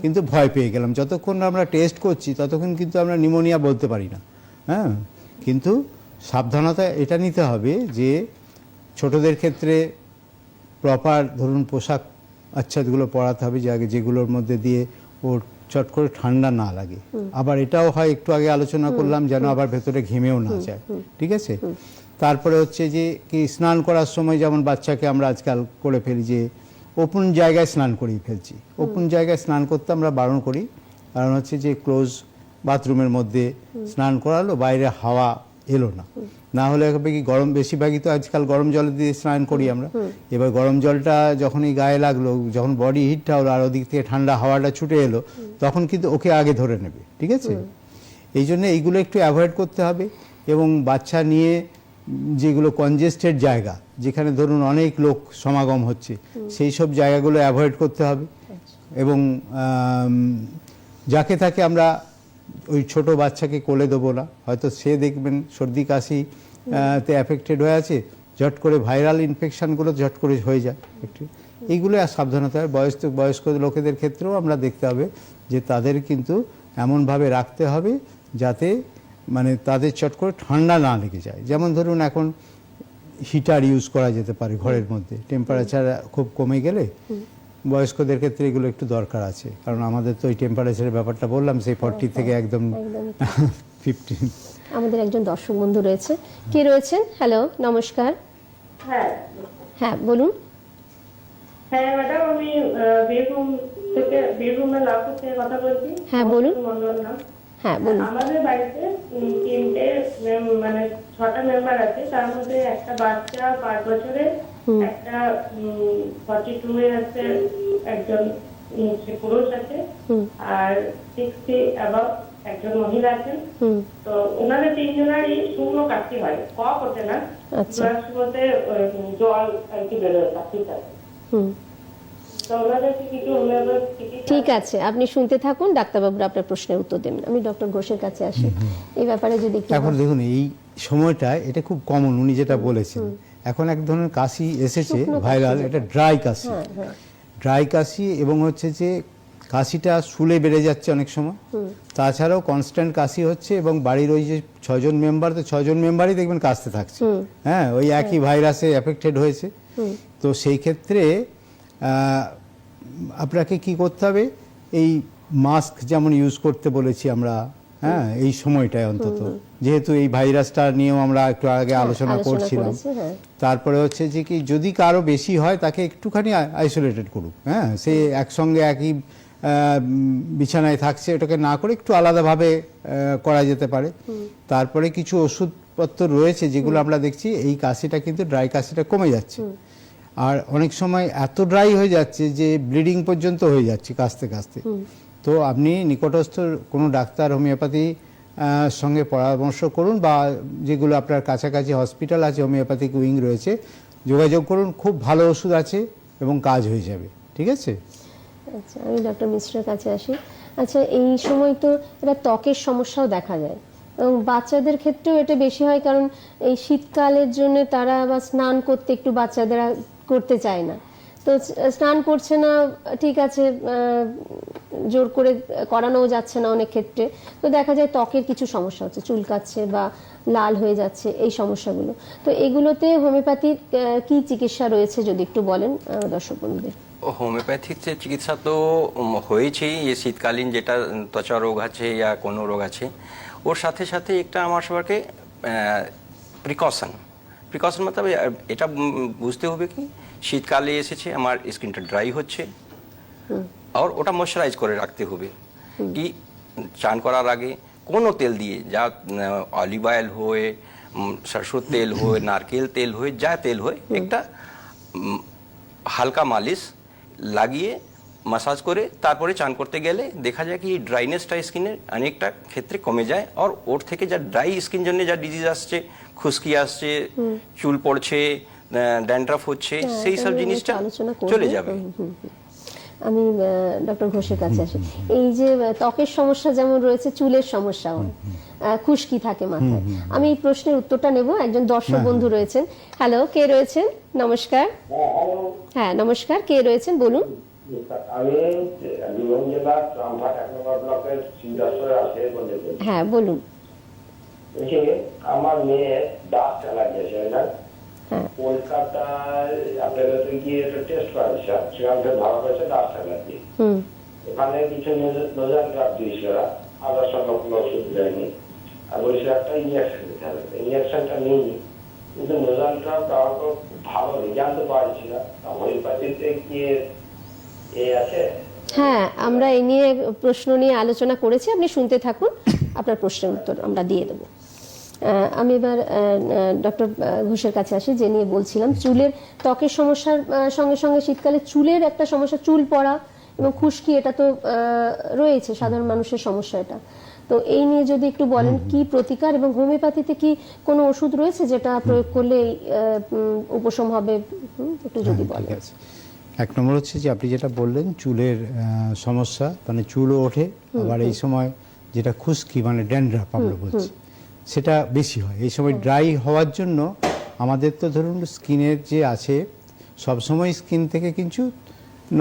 Speaker 3: কিন্তু ভয় পেয়ে গেলাম। যতক্ষণ আমরা টেস্ট করছি ততক্ষণ কিন্তু আমরা নিউমোনিয়া বলতে পারি না। হ্যাঁ, কিন্তু সাবধানতা এটা নিতে হবে যে ছোটদের ক্ষেত্রে প্রপার ধরুন পোশাক আচ্ছাদগুলো পরাতে হবে, যেগুলোর মধ্যে দিয়ে ওর চট করে ঠান্ডা না লাগে। আবার এটাও হয়, একটু আগে আলোচনা করলাম, যেন আবার ভেতরে ঘেমেও না যায়, ঠিক আছে। তারপরে হচ্ছে যে কি স্নান করার সময় যেমন বাচ্চাকে আমরা আজকাল করে ফেলি যে ওপেন জায়গায় স্নান করিয়ে ফেলছি, ওপেন জায়গায় স্নান করতে আমরা বারণ করি, কারণ হচ্ছে যে ক্লোজ বাথরুমের মধ্যে স্নান করালো, বাইরে হাওয়া এলো না, না হলে হবে কি গরম, বেশিরভাগই তো আজকাল গরম জল দিয়ে স্নান করি আমরা। এবার গরম জলটা যখনই গায়ে লাগলো, যখন বডি হিটটা হলো আর ওদিক থেকে ঠান্ডা হাওয়াটা ছুটে এলো, তখন কিন্তু ওকে আগে ধরে নেবে, ঠিক আছে। এই জন্য এইগুলো একটু অ্যাভয়েড করতে হবে। এবং বাচ্চা নিয়ে যেগুলো কনজেস্টেড জায়গা, যেখানে ধরুন অনেক লোক সমাগম হচ্ছে, সেই সব জায়গাগুলো অ্যাভয়েড করতে হবে। এবং যাকে তাকে আমরা ওই ছোট বাচ্চাকে কোলে দেবো না, হয়তো সে দেখবেন সর্দি কাশি তে অ্যাফেক্টেড হয়ে আছে, ঝট করে ভাইরাল ইনফেকশনগুলো ঝট করে হয়ে যায় একটু, এইগুলো আর সাবধানতা হয়। বয়স্ক লোকেদের ক্ষেত্রেও আমরা দেখতে হবে যে তাদের কিন্তু এমনভাবে রাখতে হবে যাতে মানে তাদের চট করে ঠান্ডা না লেগে যায়। যেমন ধরুন এখন হিটার ইউজ করা যেতে পারে ঘরের মধ্যে, টেম্পারেচার খুব কমে গেলে বয়স্কদের ক্ষেত্রে এগুলো একটু দরকার আছে, কারণ আমাদের তো ওই টেম্পারেচারের ব্যাপারটা বললাম, সেই 40 থেকে একদম 15।
Speaker 1: আমাদের একজন দর্শক বন্ধু রয়েছে, কে রয়েছেন? হ্যালো, নমস্কার।
Speaker 5: হ্যাঁ
Speaker 1: হ্যাঁ বলুন।
Speaker 5: হ্যাঁ ম্যাডাম, আমি বীরভূমের লাভপুর থেকে কথা বলছি।
Speaker 1: হ্যাঁ, বলুন।
Speaker 5: মন্ডল নাম।
Speaker 1: হ্যাঁ বলুন।
Speaker 5: আমাদের বাড়িতে 6টা মেম্বার আছে, তার মধ্যে একটা বাচ্চা 5 বছরের, একটা 42 এর আছে, একজন পুরুষ আছে, আর 60 অ্যাবাভ একজন মহিলা আছেন। তো ওনাদের 3 জনেরই শুকনো কাশি হয়, কফ ওঠে না, প্লাস মধ্যে জল আর কি বেরোয় কাশির সাথে। তো ওনাদের কি কিছু
Speaker 1: ঠিক আছে, আপনি শুনতে থাকুন, ডাক্তারবাবুরা আপনার প্রশ্নের উত্তর দেবেন। আমি ডক্টর ঘোষের কাছে আসি, এই ব্যাপারে যদি একটু
Speaker 3: এখন দেখুন এই সময়টা এটা খুব কমন, উনি যেটা বলেছেন, এখন এক ধরনের কাশি এসেছে ভাইরাল, এটা ড্রাই কাশি। ড্রাই কাশি এবং হচ্ছে যে কাশিটা শুলে বেড়ে যাচ্ছে অনেক সময়, তাছাড়াও কনস্ট্যান্ট কাশি হচ্ছে, এবং বাড়ির ওই যে 6 জন মেম্বার, তো 6 জন মেম্বারই দেখবেন কাশতে থাকছে। হ্যাঁ, ওই একই ভাইরাসে এফেক্টেড হয়েছে। তো সেই ক্ষেত্রে আপনাকে কি করতে হবে, এই মাস্ক যেমন ইউজ করতে বলেছি আমরা, হ্যাঁ, এই সময়টায় অন্তত, যেহেতু এই ভাইরাসটা নিয়েও আমরা একটু আগে আলোচনা করছিলাম। তারপরে হচ্ছে যে কি যদি কারো বেশি হয় তাকে একটুখানি আইসোলেটেড করুক, হ্যাঁ, সে একসঙ্গে একই বিছানায় থাকছে, এটাকে না করে একটু আলাদাভাবে করা যেতে পারে। তারপরে কিছু ওষুধপত্র রয়েছে যেগুলো আমরা দেখছি এই কাশিটা কিন্তু ড্রাই কাশিটা কমে যাচ্ছে, আর অনেক সময় এত ড্রাই হয়ে যাচ্ছে যে ব্লিডিং পর্যন্ত হয়ে যাচ্ছে কাশতে কাশতে। তো আপনি নিকটস্থ কোনো ডাক্তার হোমিওপ্যাথি সঙ্গে পরামর্শ করুন, বা যেগুলো আপনার কাছাকাছি হসপিটাল আছে, হোমিওপ্যাথিক উইং রয়েছে, যোগাযোগ করুন, খুব ভালো ওষুধ আছে এবং কাজ হয়ে যাবে, ঠিক আছে।
Speaker 1: আচ্ছা, আমি ডক্টর মিশ্রের কাছে আসি। আচ্ছা, এই সময় তো এটা ত্বকের সমস্যাও দেখা যায়, এবং বাচ্চাদের ক্ষেত্রেও এটা বেশি হয়, কারণ এই শীতকালের জন্য তারা বা স্নান করতে একটু বাচ্চাদেরা করতে চায় না, তো স্নান করছে না, ঠিক আছে, জোর করে করানোও যাচ্ছে না অনেক ক্ষেত্রে, তো দেখা যায় ত্বকের কিছু সমস্যা হচ্ছে, চুলকাচ্ছে বা লাল হয়ে যাচ্ছে, এই সমস্যাগুলো। তো এগুলোতে হোমিওপ্যাথির কি চিকিৎসা রয়েছে যদি একটু বলেন দর্শক বন্ধুদের।
Speaker 2: হোমিওপ্যাথিক যে চিকিৎসা তো হয়েছেই, এই শীতকালীন যেটা ত্বচা রোগ আছে বা কোনো রোগ আছে, ওর সাথে সাথে একটা আমার সবাইকে প্রিকশন মতলব এটা বুঝতে হবে কি শীতকালে এসেছে, আমার স্কিনটা ড্রাই হচ্ছে, আর ওটা ময়শ্চারাইজ করে রাখতে হবে। কি চান করার আগে কোনো তেল দিয়ে, যা অলিভ অয়েল হয়, সরষের তেল হয়, নারকেল তেল হয়, যা তেল হয়, একটা হালকা মালিশ লাগিয়ে মাসাজ করে তারপরে চান করতে গেলে দেখা যায় কি ড্রাইনেসটা স্কিনের অনেকটা ক্ষেত্রে কমে যায়, আর ওর থেকে যা ড্রাই স্কিন জন্য যা ডিজিজ আসছে, খুশকি আসছে, চুল পড়ছে, ড্যান্ড্রাফ হচ্ছে, সেই সব জিনিসটা চলে যাবে।
Speaker 1: আমি ডক্টর ঘোষের কাছে আসি। এই যে ত্বকের সমস্যা যেমন রয়েছে, চুলের সমস্যাও, খুশকি থাকে মাথায়, আমি এই প্রশ্নের উত্তরটা নেব। একজন দর্শক বন্ধু রয়েছেন। হ্যালো, কে রয়েছেন? নমস্কার। হ্যাঁ নমস্কার, কে রয়েছেন বলুন।
Speaker 4: আমি বীরভূম জেলার রামঘাট 1 নম্বর ব্লকের সিদ্ধার্থে আছে বলে।
Speaker 1: হ্যাঁ বলুন।
Speaker 4: আমার মেয়ে ডাস্ট অ্যালার্জি আছে না, কলকাতায় আপনাদের গিয়ে একটা টেস্ট করাচ্ছে, সেখান থেকে ধরা পড়েছে ডাস্ট অ্যালার্জি। ওখানে কিছু নোজাল ড্রপ দিয়েছিল, আদার সঙ্গে কোনো ওষুধ দেয়নি, আর বলেছিল একটা ইঞ্জেকশন দিতে হবে। ইঞ্জেকশনটা নিইনি, কিন্তু নোজাল ড্রপ দেওয়ার পর ভালো রেজাল্ট তো পাওয়া যাচ্ছিল। হোমিওপ্যাথিতে গিয়ে আছে।
Speaker 1: হ্যাঁ, আমরা এই নিয়ে প্রশ্ন নিয়ে আলোচনা করেছি, আপনি শুনতে থাকুন, আপনার প্রশ্নের উত্তর আমরা দিয়ে দেবো। আমি এবার ডক্টর ঘোষের কাছে আসি, যে নিয়ে বলছিলাম চুলের ত্বকের সমস্যার সঙ্গে সঙ্গে শীতকালে চুলের একটা সমস্যা, চুল পড়া এবং খুশকি, এটা তো রয়েছে সাধারণ মানুষের সমস্যা এটা। তো এই নিয়ে যদি একটু বলেন কি প্রতিকার, এবং হোমিওপ্যাথিতে কি কোনো ওষুধ রয়েছে যেটা প্রয়োগ করলে উপশম হবে, একটু যদি বলেন।
Speaker 3: ঠিক আছে। 1 নম্বর হচ্ছে যে আপনি যেটা বললেন চুলের সমস্যা, মানে চুলও ওঠে, আবার এই সময় যেটা খুশকি মানে ড্যান্ড্রাফ আমরা বলছি, সেটা বেশি হয় এই সময়। ড্রাই হওয়ার জন্য আমাদের তো ধরুন স্কিনের যে আছে, সবসময় স্কিন থেকে কিছু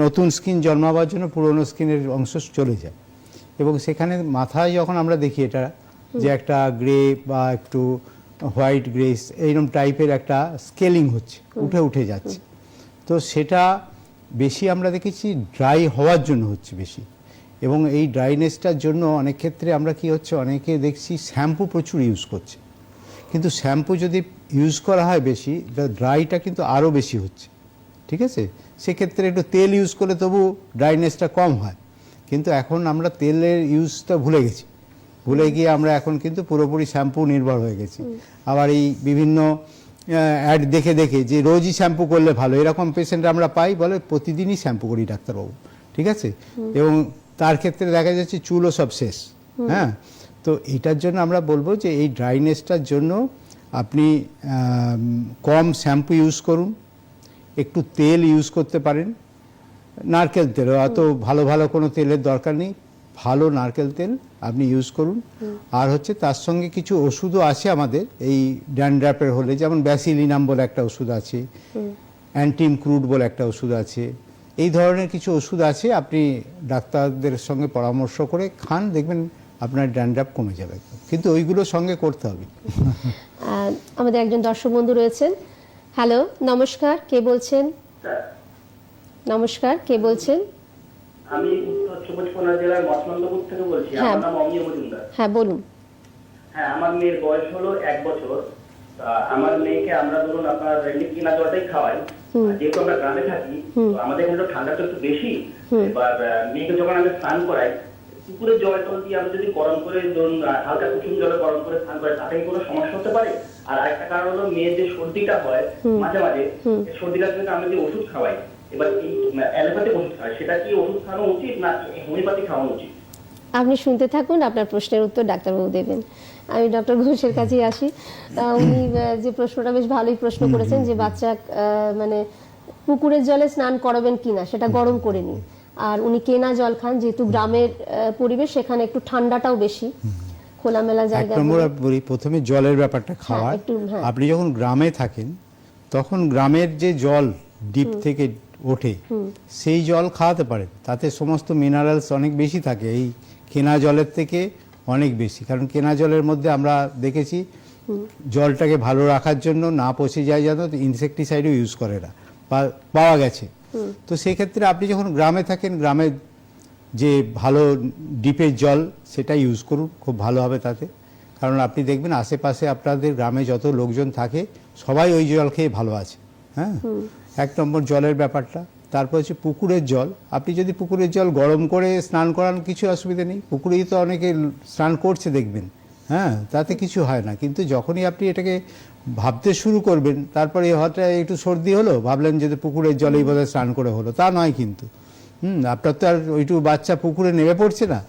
Speaker 3: নতুন স্কিন জন্মাবার জন্য পুরনো স্কিনের অংশ চলে যায়, এবং সেখানে মাথায় যখন আমরা দেখি এটা যে একটা গ্রে বা একটু হোয়াইট গ্রে এইরকম টাইপের একটা স্কেলিং হচ্ছে, উঠে উঠে যাচ্ছে, তো সেটা বেশি আমরা দেখেছি ড্রাই হওয়ার জন্য হচ্ছে বেশি। এবং এই ড্রাইনেসটার জন্য অনেক ক্ষেত্রে আমরা কি হচ্ছে, অনেকে দেখছি শ্যাম্পু প্রচুর ইউজ করছে, কিন্তু শ্যাম্পু যদি ইউজ করা হয় বেশি, ড্রাইটা কিন্তু আরও বেশি হচ্ছে। ঠিক আছে, সেক্ষেত্রে একটু তেল ইউজ করলে তবু ড্রাইনেসটা কম হয়, কিন্তু এখন আমরা তেলের ইউজটা ভুলে গেছি, ভুলে গিয়ে আমরা এখন কিন্তু পুরোপুরি শ্যাম্পু নির্ভর হয়ে গেছি। আবার এই বিভিন্ন অ্যাড দেখে দেখে যে রোজই শ্যাম্পু করলে ভালো, এরকম পেশেন্ট আমরা পাই, বলে প্রতিদিনই শ্যাম্পু করি ডাক্তারবাবু। ঠিক আছে, এবং তার ক্ষেত্রে দেখা যাচ্ছে চুলও সব শেষ। হ্যাঁ, তো এটার জন্য আমরা বলবো যে এই ড্রাইনেসটার জন্য আপনি কম শ্যাম্পু ইউজ করুন, একটু তেল ইউজ করতে পারেন, নারকেল তেল, অত ভালো ভালো কোনো তেলের দরকার নেই, ভালো নারকেল তেল আপনি ইউজ করুন। আর হচ্ছে তার সঙ্গে কিছু ওষুধও আছে আমাদের এই ড্যান্ড্রাফের হলে, যেমন ব্যাসিলিনাম বলে একটা ওষুধ আছে, অ্যান্টিম ক্রুড বলে একটা ওষুধ আছে, এই ধরনের কিছু ওষুধ আছে, আপনি ডাক্তারদের সঙ্গে পরামর্শ করে খান, দেখবেন আপনার ড্যান্ড্রাফ কমে যাবে, কিন্তু ওইগুলো সঙ্গে করতে হবে।
Speaker 1: আমাদের একজন দর্শক বন্ধু রয়েছেন। হ্যালো, নমস্কার, কে বলছেন? নমস্কার, কে বলছেন?
Speaker 6: আমি উত্তর 24 জেলার মতলবপুর থেকে বলছি। আমার নাম অমিয় মজুমদার।
Speaker 1: হ্যাঁ বলুন।
Speaker 6: হ্যাঁ, আমার মেয়ের বয়স হলো 1 বছর। আমার মেয়েকে আমরা ধরুন আপনার রেডি কিনা জলটাই খাওয়াই, যেহেতু আমরা গ্রামে থাকি, আমাদের এখানে ঠান্ডাটা একটু বেশি। এবার মেয়েকে যখন আমি স্নান করাই, পুকুরের জল টল দিয়ে আমরা যদি গরম করে ধরুন হালকা কুসুম জলে গরম করে স্নান করাই, তাতে কোনো সমস্যা হতে পারে? আর আরেকটা কারণ হলো মেয়ের যে সর্দিটা হয় মাঝে মাঝে, সর্দিটার জন্য আমরা যে ওষুধ খাওয়াই, এবার এই অ্যালোপ্যাথিক ওষুধ খাওয়াই, সেটা কি ওষুধ খাওয়ানো উচিত না হোমিওপ্যাথি খাওয়ানো উচিত?
Speaker 1: আপনি শুনতে থাকুন, আপনার প্রশ্নের উত্তর ডাক্তারবাবু দেবেন। আমি ডক্টর ঘোষের কাছে আসি। উনি যে প্রশ্নটা বেশ ভালোই প্রশ্ন করেছেন, যে বাচ্চা মানে পুকুরের জলে স্নান করাবেন কিনা, সেটা গরম করে নিন। আর উনি কেনা জল খান, যেহেতু গ্রামের পরিবেশ, সেখানে একটু ঠান্ডাটাও বেশি, খোলামেলা জায়গা।
Speaker 3: প্রথমে জলের ব্যাপারটা খাওয়া, আপনি যখন গ্রামে থাকেন তখন গ্রামের যে জল ডিপ থেকে ওঠে সেই জল খাওয়াতে পারেন, তাতে সমস্ত মিনারেলস অনেক বেশি থাকে এই কেনা জলের থেকে অনেক বেশি। কারণ কেনা জলের মধ্যে আমরা দেখেছি জলটাকে ভালো রাখার জন্য না পচে যায় যেন ইনসেকটিসাইডও ইউজ করে না, পাওয়া গেছে। তো সেই ক্ষেত্রে আপনি যখন গ্রামে থাকেন, গ্রামে যে ভালো ডিপের জল সেটা ইউজ করুন, খুব ভালো হবে তাতে। কারণ আপনি দেখবেন আশেপাশে আপনাদের গ্রামে যত লোকজন থাকে সবাই ওই জল খেয়ে ভালো আছে। হ্যাঁ, 1 নম্বর জলের ব্যাপারটা। তারপর হচ্ছে পুকুরের জল। আপনি যদি পুকুরের জল গরম করে স্নান করান কিছু অসুবিধা নেই, পুকুরেই তো অনেকে স্নান করছে দেখবেন, হ্যাঁ, তাতে কিছু হয় না। কিন্তু যখনই আপনি এটাকে ভাবতে শুরু করবেন, তারপরে হঠাৎ একটু সর্দি হলো, ভাবলেন যে পুকুরের জলেই বোধহয় স্নান করে হলো, তা নয় কিন্তু। আপনার তো আর ওইটুকু বাচ্চা পুকুরে নেমে পড়ছে না,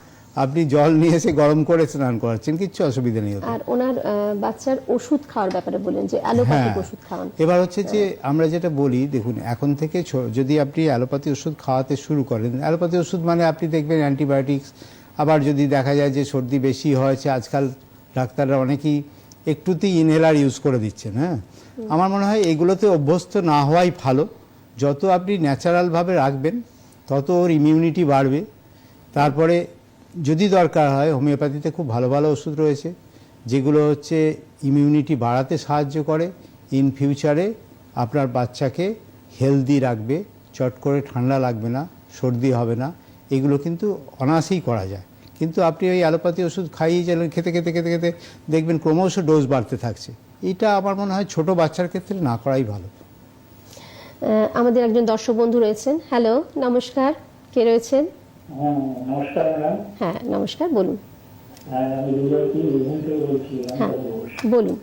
Speaker 3: আপনি জল নিয়ে এসে গরম করে স্নান করাচ্ছেন, কিচ্ছু অসুবিধা নেই।
Speaker 1: আর ওনার বাচ্চার ওষুধ খাওয়ার ব্যাপারে বলেন যে অ্যালোপ্যাথিক ওষুধ খাওয়ান।
Speaker 3: এবার হচ্ছে যে আমরা যেটা বলি, দেখুন এখন থেকে যদি আপনি অ্যালোপ্যাথি ওষুধ খাওয়াতে শুরু করেন, অ্যালোপ্যাথি ওষুধ মানে আপনি দেখবেন অ্যান্টিবায়োটিক্স। আবার যদি দেখা যায় যে সর্দি বেশি হয়েছে, আজকাল ডাক্তাররা অনেকেই একটুতেই ইনহেলার ইউজ করে দিচ্ছেন। হ্যাঁ, আমার মনে হয় এগুলোতে অভ্যস্ত না হওয়াই ভালো। যত আপনি ন্যাচারালভাবে রাখবেন তত ওর ইমিউনিটি বাড়বে। তারপরে যদি দরকার হয়, হোমিওপ্যাথিতে খুব ভালো ভালো ওষুধ রয়েছে যেগুলো হচ্ছে ইমিউনিটি বাড়াতে সাহায্য করে। ইন ফিউচারে আপনার বাচ্চাকে হেলদি রাখবে, চট করে ঠান্ডা লাগবে না, সর্দি হবে না, এগুলো কিন্তু অনায়াসেই করা যায়। কিন্তু আপনি ওই অ্যালোপ্যাথি ওষুধ খাইয়ে গেলেন, খেতে খেতে খেতে খেতে দেখবেন ক্রমশ ডোজ বাড়তে থাকছে। এটা আমার মনে হয় ছোট বাচ্চার ক্ষেত্রে না করাই ভালো।
Speaker 1: আমাদের একজন দর্শক বন্ধু রয়েছেন। হ্যালো, নমস্কার, কে রয়েছেন?
Speaker 6: নমস্কার ম্যাডাম।
Speaker 1: হ্যাঁ নমস্কার, বলুন।
Speaker 6: আমি বীরভূম থেকে বলছি।
Speaker 1: হ্যাঁ বলুন।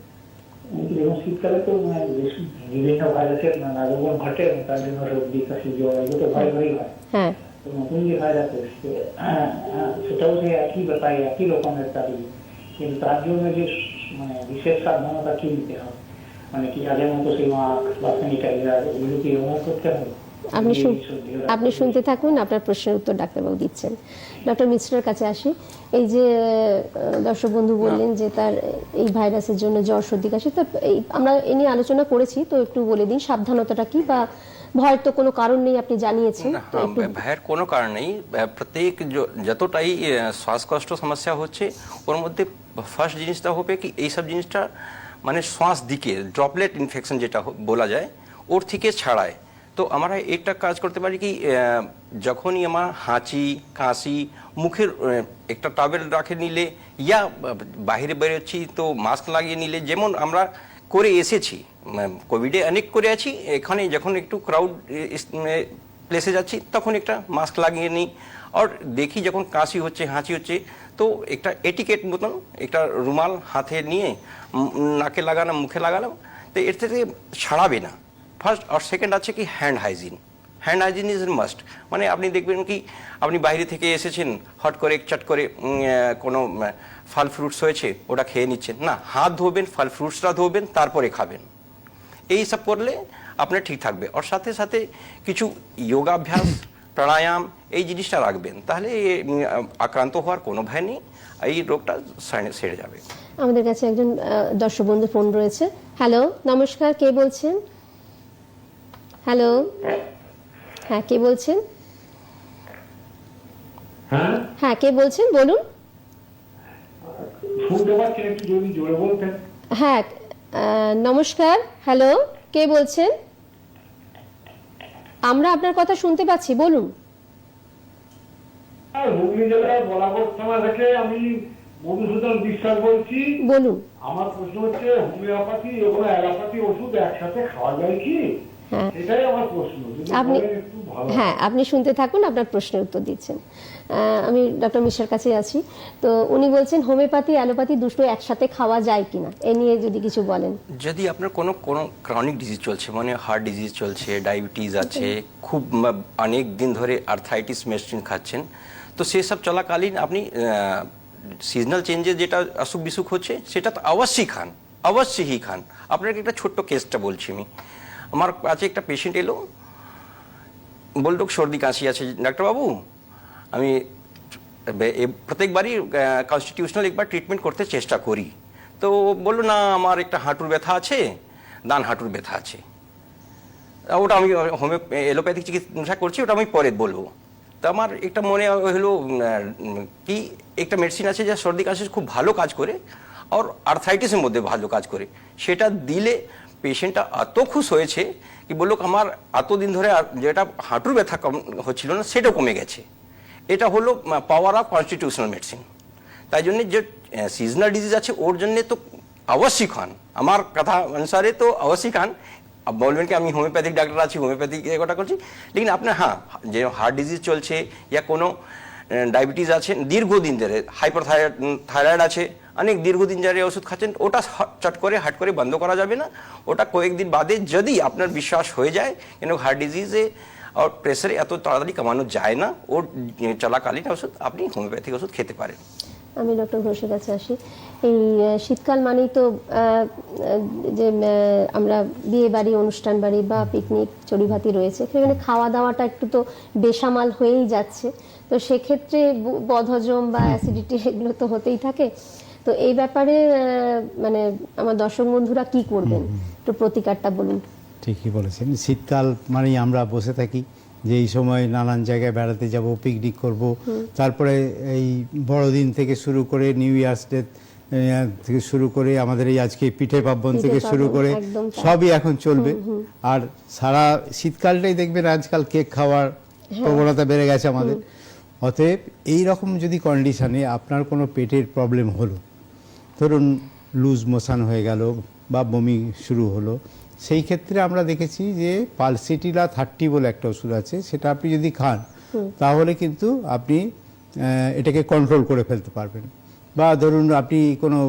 Speaker 6: এবং শীতকালে তো বিভিন্ন ভাইরাসের আগমন ঘটে, তার জন্য সর্দি কাশি জ্বর এগুলো তো ভয় হয়।
Speaker 1: হ্যাঁ,
Speaker 6: তো নতুন যে ভাইরাস এসছে সেটাও যে একই ব্যাপার, একই রকমের তারই, কিন্তু তার জন্য যে বিশেষ সাবধানতা কি নিতে হবে, কি আগের মতো সেই মাস্ক বা স্যানিটাইজার এগুলো কি ব্যবহার করতে হবে?
Speaker 1: আপনি শুনতে থাকুন, আপনার প্রশ্নের উত্তর ডাক্তারবাবু দিচ্ছেন। ডক্টর মিশ্রের কাছে আসি। এই যে দর্শক বন্ধু বললেন যে তার এই ভাইরাসের জন্য জ্বর সর্দি কাশি, তো আমরা এ নিয়ে আলোচনা করেছি, তো একটু বলে দিন সাবধানতাটা কি, বা ভয়ের তো কোনো কারণ নেই আপনি জানিয়েছেন।
Speaker 2: ভয়ের কোনো কারণ নেই। প্রত্যেক যতটাই শ্বাসকষ্ট সমস্যা হচ্ছে ওর মধ্যে ফার্স্ট জিনিসটা হবে কি এইসব জিনিসটা শ্বাস দিকে ড্রপলেট ইনফেকশন যেটা বলা যায় ওর থেকে ছাড়ায়। তো আমরা একটা কাজ করতে পারি কি, যখনই আমার হাঁচি কাশি মুখের একটা টাওয়েল রাখে নিলে, ইয়া বাইরে বেরোচ্ছি তো মাস্ক লাগিয়ে নিলে, যেমন আমরা করে এসেছি কোভিডে অনেক করে আছি, এখানে যখন একটু ক্রাউড প্লেসে যাচ্ছি তখন একটা মাস্ক লাগিয়ে নিই। আর দেখি যখন কাশি হচ্ছে হাঁচি হচ্ছে তো একটা এটিকেট মতন একটা রুমাল হাতে নিয়ে নাকে লাগালাম, মুখে লাগালাম, তো এর থেকে ছাড়াবে না। ফার্স্ট আর সেকেন্ড আছে কি hand hygiene. Hand hygiene is must. আপনি দেখবেন কি আপনি বাইরে থেকে এসেছেন, হট করে চট করে কোনো ফল ফ্রুটস হয়েছে ওটা খেয়ে নিচ্ছেন না, হাত ধোবেন, ফল ফ্রুটসটা ধোবেন, তারপরে খাবেন। এই সব করলে আপনার ঠিক থাকবে। আর সাথে সাথে কিছু যোগাভ্যাস প্রাণায়াম এই জিনিসটা রাখবেন, তাহলে আক্রান্ত হওয়ার কোনো ভয় নেই, এই রোগটা সেরে যাবে।
Speaker 1: আমাদের কাছে একজন দর্শক বন্ধু ফোন রয়েছে। হ্যালো, নমস্কার, কে বলছেন? হ্যালো, হ্যাঁ কে বলছেন? হ্যাঁ কে বলছেন, বলুন। হ্যাঁ নমস্কার, হ্যালো, কে বলছেন? আমরা আপনার কথা শুনতে পাচ্ছি, বলুন।
Speaker 7: হুগলি জেলার বলাগড় থানা থেকে আমি মধুসূদন বিশ্বাস বলছি।
Speaker 1: বলুন।
Speaker 7: আমার প্রশ্ন হচ্ছে হোমিওপ্যাথি এবং অ্যালোপ্যাথি ওষুধ একসাথে খাওয়া যায় কি? এটাই আমার প্রশ্ন।
Speaker 1: আপনি হ্যাঁ আপনি শুনতে থাকুন, আপনার প্রশ্নের উত্তর দিচ্ছেন। আমি ডক্টর মিশ্রের কাছে আছি। তো উনি বলছেন হোমিওপ্যাথি অ্যালোপ্যাথি দুটো একসাথে খাওয়া যায় কিনা, এ নিয়ে যদি কিছু বলেন।
Speaker 2: যদি আপনার কোনো ক্রনিক ডিজিজ চলছে, হার্ট ডিজিজ চলছে, ডায়াবেটিস আছে, খুব অনেক দিন ধরে আর্থাইটিস মেডিসিন খাচ্ছেন, তো সেসব চলাকালীন আপনি সিজনাল চেঞ্জেস যেটা অসুখ বিসুখ হচ্ছে সেটা তো অবশ্যই খান, অবশ্যই খান। আপনাকে একটা ছোট্ট কেসটা বলছি আমি। আমার কাছে একটা পেশেন্ট এলো, বলতো সর্দি কাশি আছে ডাক্তারবাবু, আমি প্রত্যেকবারই কনস্টিটিউশনাল একবার ট্রিটমেন্ট করতে চেষ্টা করি। তো বললো না আমার একটা হাঁটুর ব্যথা আছে, ডান হাঁটুর ব্যথা আছে। ওটা আমি এলোপ্যাথিক চিকিৎসা করছি, ওটা আমি পরে বলবো। তো আমার একটা মনে হলো কি একটা মেডিসিন আছে যা সর্দি কাশি খুব ভালো কাজ করে আর আর্থ্রাইটিসের মধ্যে ভালো কাজ করে, সেটা দিলে পেশেন্টটা এত খুশ হয়েছে কি বললো আমার এতদিন ধরে যেটা হাঁটুর ব্যথা হচ্ছিল না সেটাও কমে গেছে। এটা হলো পাওয়ার অফ কনস্টিটিউশনাল মেডিসিন। তাই জন্য যে সিজনাল ডিজিজ আছে ওর জন্য তো অবশ্যই খান, আমার কথা অনুসারে তো অবশ্যই খান। বলবেন কি আমি হোমিওপ্যাথিক ডাক্তার আছি, হোমিওপ্যাথিক এটা করছি, লেকিন আপনার হ্যাঁ যে হার্ট ডিজিজ চলছে ইয়া কোনো ডায়াবেটিস আছে দীর্ঘদিন ধরে, থাইরয়েড আছে অনেক দীর্ঘদিন ধরে ওষুধ খাচ্ছেন, ওটা চট করে হাট করে বন্ধ করা যাবে না। ওটা কয়েকদিন বাদে যদি আপনার বিশ্বাস হয়ে যায়, কিন্তু হার্ট ডিজিজে আর প্রেসারে এত তাড়াতাড়ি কমানো যায় না, ওর চলাকালীন ওষুধ আপনি হোমিওপ্যাথিক ওষুধ খেতে পারেন।
Speaker 1: আমি ডক্টর ঘোষের কাছে আসি। এই শীতকাল মানেই তো যে আমরা বিয়ে বাড়ি, অনুষ্ঠান বাড়ি বা পিকনিক চড়ুইভাতি রয়েছে, সেখানে খাওয়া দাওয়াটা একটু তো বেসামাল হয়েই যাচ্ছে। তো সেক্ষেত্রে বদহজম বা অ্যাসিডিটি এগুলো তো হতেই থাকে। তো এই ব্যাপারে মানে আমার দর্শক বন্ধুরা কি করবেন, একটু প্রতিকারটা বলুন।
Speaker 3: ঠিকই বলেছেন, শীতকাল মানেই আমরা বসে থাকি যে এই সময় নানান জায়গায় বেড়াতে যাব, পিকনিক করব, তারপরে এই বড়দিন থেকে শুরু করে নিউ ইয়ার্স ডে থেকে শুরু করে আমাদের এই আজকে পিঠে পার্বণ থেকে শুরু করে সবই এখন চলবে। আর সারা শীতকালটাই দেখবেন আজকাল কেক খাওয়ার প্রবণতা বেড়ে গেছে আমাদের। অতএব এই রকম যদি কন্ডিশনে আপনার কোনো পেটের প্রবলেম হলো, ধরুন লুজ মোশন হয়ে গেল বা বমি শুরু হলো, সেই ক্ষেত্রে আমরা দেখেছি যে পালসিটিলা 30 বলে একটা ওষুধ আছে, সেটা আপনি যদি খান তাহলে কিন্তু আপনি এটাকে কন্ট্রোল করে ফেলতে পারবেন। বা ধরুন আপনি কোনো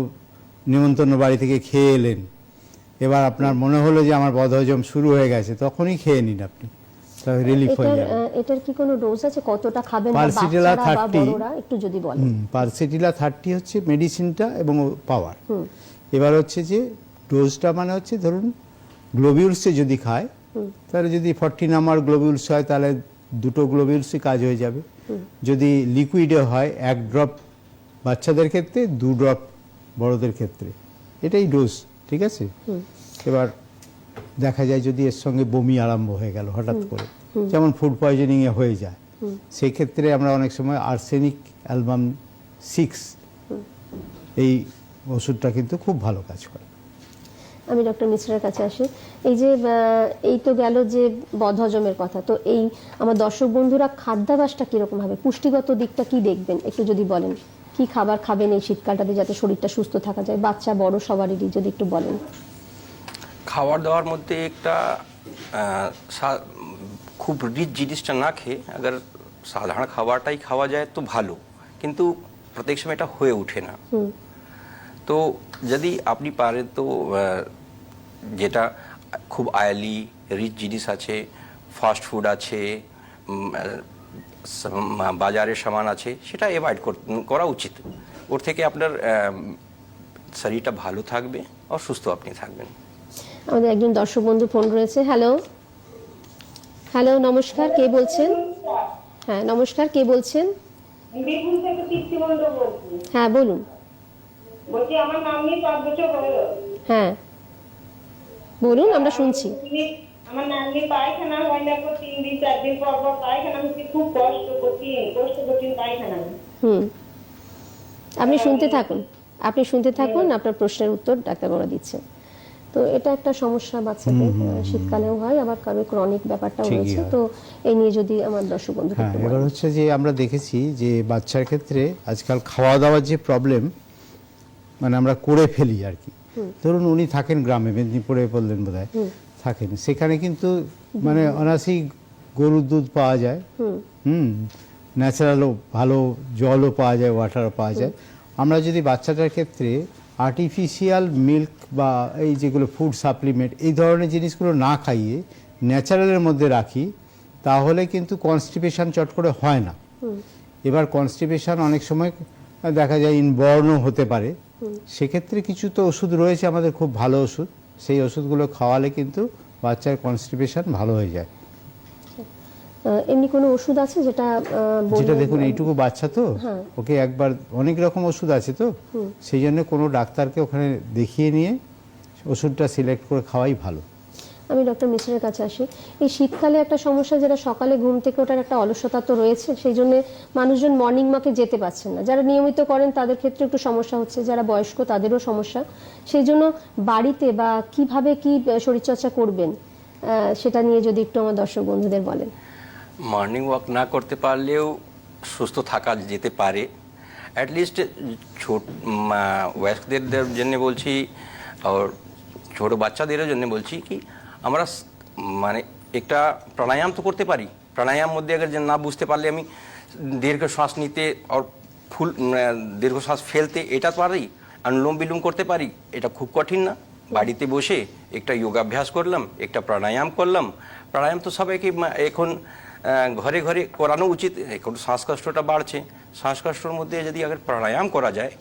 Speaker 3: নিমন্ত্রণ বাড়ি থেকে খেয়ে এলেন, এবার আপনার মনে হলো যে আমার বদহজম শুরু হয়ে গেছে, তখনই খেয়ে নিন আপনি, তাহলে রিলিফ হয়ে যাবে।
Speaker 1: এটার কি কোনো ডোজ আছে, কতটা খাবেন বা
Speaker 3: পালসিটিলা
Speaker 1: বাচ্চারা বা
Speaker 3: 30
Speaker 1: বড়রা একটু যদি বলেন।
Speaker 3: পালসিটিলা 30 হচ্ছে মেডিসিনটা এবং পাওয়ার। এবার হচ্ছে যে ডোজটা মানে হচ্ছে ধরুন গ্লোবিউলসে যদি খায় তাহলে যদি 40 নাম্বার গ্লোবিউলস হয় তাহলে 2 গ্লোবিউলসই কাজ হয়ে যাবে। যদি লিকুইডে হয় 1 ড্রপ বাচ্চাদের ক্ষেত্রে, 2 ড্রপ বড়দের ক্ষেত্রে, এটাই ডোজ, ঠিক আছে। এবার দেখা যায় যদি এর সঙ্গে বমি আরম্ভ হয়ে গেল হঠাৎ করে, যেমন ফুড পয়জনিংয়ে হয়ে যায়, সেই ক্ষেত্রে আমরা অনেক সময় আর্সেনিক অ্যালবাম 6 এই ওষুধটা কিন্তু খুব ভালো কাজ করে।
Speaker 1: আমি ডক্টর মিশ্রের কাছে আসি। এই যে এই তো গেল যে বদহজমের কথা, তো এই আমার দর্শক বন্ধুরা খাদ্যাভ্যাসটা কিরকম হবে, পুষ্টিগত দিকটা কি দেখবেন একটু যদি বলেন, কি খাবার খাবেন এই শীতকালটাতে যাতে শরীরটা সুস্থ থাকা যায়, বাচ্চা বড় সবারই যদি একটু বলেন।
Speaker 2: খাবার দাবার মধ্যে একটা খুব রিচ জিনিসটা না খেয়ে আবার সাধারণ খাবারটাই খাওয়া যায় তো ভালো, কিন্তু প্রত্যেক সময় এটা হয়ে ওঠে না। তো যদি আপনি পারেন তো যেটা খুব অয়েলি রিচ জিনিস আছে, ফাস্ট ফুড আছে, বাজারের সামান আছে, সেটা অ্যাভয়েড করা উচিত। ওর থেকে আপনার শরীরটা ভালো থাকবে আর সুস্থ আপনি থাকবেন।
Speaker 1: আমাদের একজন দর্শক বন্ধু ফোন রয়েছে। হ্যালো হ্যালো, নমস্কার, কে বলছেন? হ্যাঁ নমস্কার, কে বলছেন?
Speaker 5: বীরভূম থেকে তৃপ্তি মণ্ডল বলছি।
Speaker 1: হ্যাঁ বলুন।
Speaker 5: বলছি আমার নাম নিয়ে 5 বছর হলো।
Speaker 1: হ্যাঁ বলুন, আমরা শুনছি।
Speaker 5: আমার নাম নিয়ে পায়খানা হয় না, 3 দিন 4 দিন পর পর পায়খানা হচ্ছে, খুব কঠিন পায়খানা।
Speaker 1: আপনি শুনতে থাকুন, আপনার প্রশ্নের উত্তর ডাক্তারবাবুরা দিচ্ছে। তো এটা একটা সমস্যা বাচ্চাদের শীতকালেও হয়, আবার কারো ক্রনিক ব্যাপারটাও রয়েছে। তো এই নিয়ে যদি আমার দর্শক বন্ধু।
Speaker 3: হ্যাঁ, এবার হচ্ছে যে আমরা দেখেছি যে বাচ্চার ক্ষেত্রে আজকাল খাওয়া দাওয়ার যে প্রবলেম মানে আমরা করে ফেলি আর কি। ধরুন উনি থাকেন গ্রামে, মেদিনীপুরে বললেন বোধহয় থাকেন, সেখানে কিন্তু মানে অনায়াসেই গরুর দুধ পাওয়া যায়, ন্যাচারালও ভালো জলও পাওয়া যায়, ওয়াটারও পাওয়া যায়। আমরা যদি বাচ্চাটার ক্ষেত্রে আর্টিফিশিয়াল মিল্ক বা এই যেগুলো ফুড সাপ্লিমেন্ট এই ধরনের জিনিসগুলো না খাইয়ে ন্যাচারালের মধ্যে রাখি, তাহলে কিন্তু কনস্টিপেশন চট করে হয় না। এবার কনস্টিপেশন অনেক সময় দেখা যায় ইনবর্নও হতে পারে, সেক্ষেত্রে কিছু তো ওষুধ রয়েছে আমাদের খুব ভালো ওষুধ, সেই ওষুধগুলো খাওয়ালে কিন্তু বাচ্চার কনস্টিপেশন ভালো হয়ে যায়।
Speaker 1: এমনি কোনো ওষুধ আছে যেটা
Speaker 3: দেখুন এইটুকু বাচ্চা তো, ওকে একবার অনেক রকম ওষুধ আছে তো, সেই জন্য কোনো ডাক্তারকে ওখানে দেখিয়ে নিয়ে ওষুধটা সিলেক্ট করে খাওয়াই ভালো।
Speaker 1: আমি ডক্টর মিশ্রের কাছে আসি। এই শীতকালে একটা সমস্যা, যেটা সকালে ঘুম থেকে ওঠার একটা অলসতা তো রয়েছে, সেই জন্য মানুষজন মর্নিং ওয়াকে যেতে পারছেন না। যারা নিয়মিত করেন তাদের ক্ষেত্রে একটু সমস্যা হচ্ছে, যারা বয়স্ক তাদেরও সমস্যা। সেই জন্য বাড়িতে বা কিভাবে কি শরীরচর্চা করবেন সেটা নিয়ে যদি একটু আমার দর্শক বন্ধুদের বলেন।
Speaker 2: মর্নিং ওয়াক না করতে পারলেও সুস্থ থাকা যেতে পারে। অ্যাটলিস্ট বয়স্কদের জন্য বলছি, আর ছোট বাচ্চাদেরও জন্য বলছি কি আমরা মানে একটা প্রাণায়াম তো করতে পারি। প্রাণায়াম মধ্যে আগে না বুঝতে পারলে আমি দীর্ঘ শ্বাস নিতে আর ফুল দীর্ঘ শ্বাস ফেলতে এটা পারি, অনুলোম বিলোম করতে পারি। এটা খুব কঠিন না। বাড়িতে বসে একটা যোগাভ্যাস করলাম, একটা প্রাণায়াম করলাম। প্রাণায়াম তো সবাইকে এখন ঘরে ঘরে করানো উচিত। এখন শ্বাসকষ্টটা বাড়ছে, শ্বাসকষ্টের মধ্যে যদি আগে প্রাণায়াম করা যায়,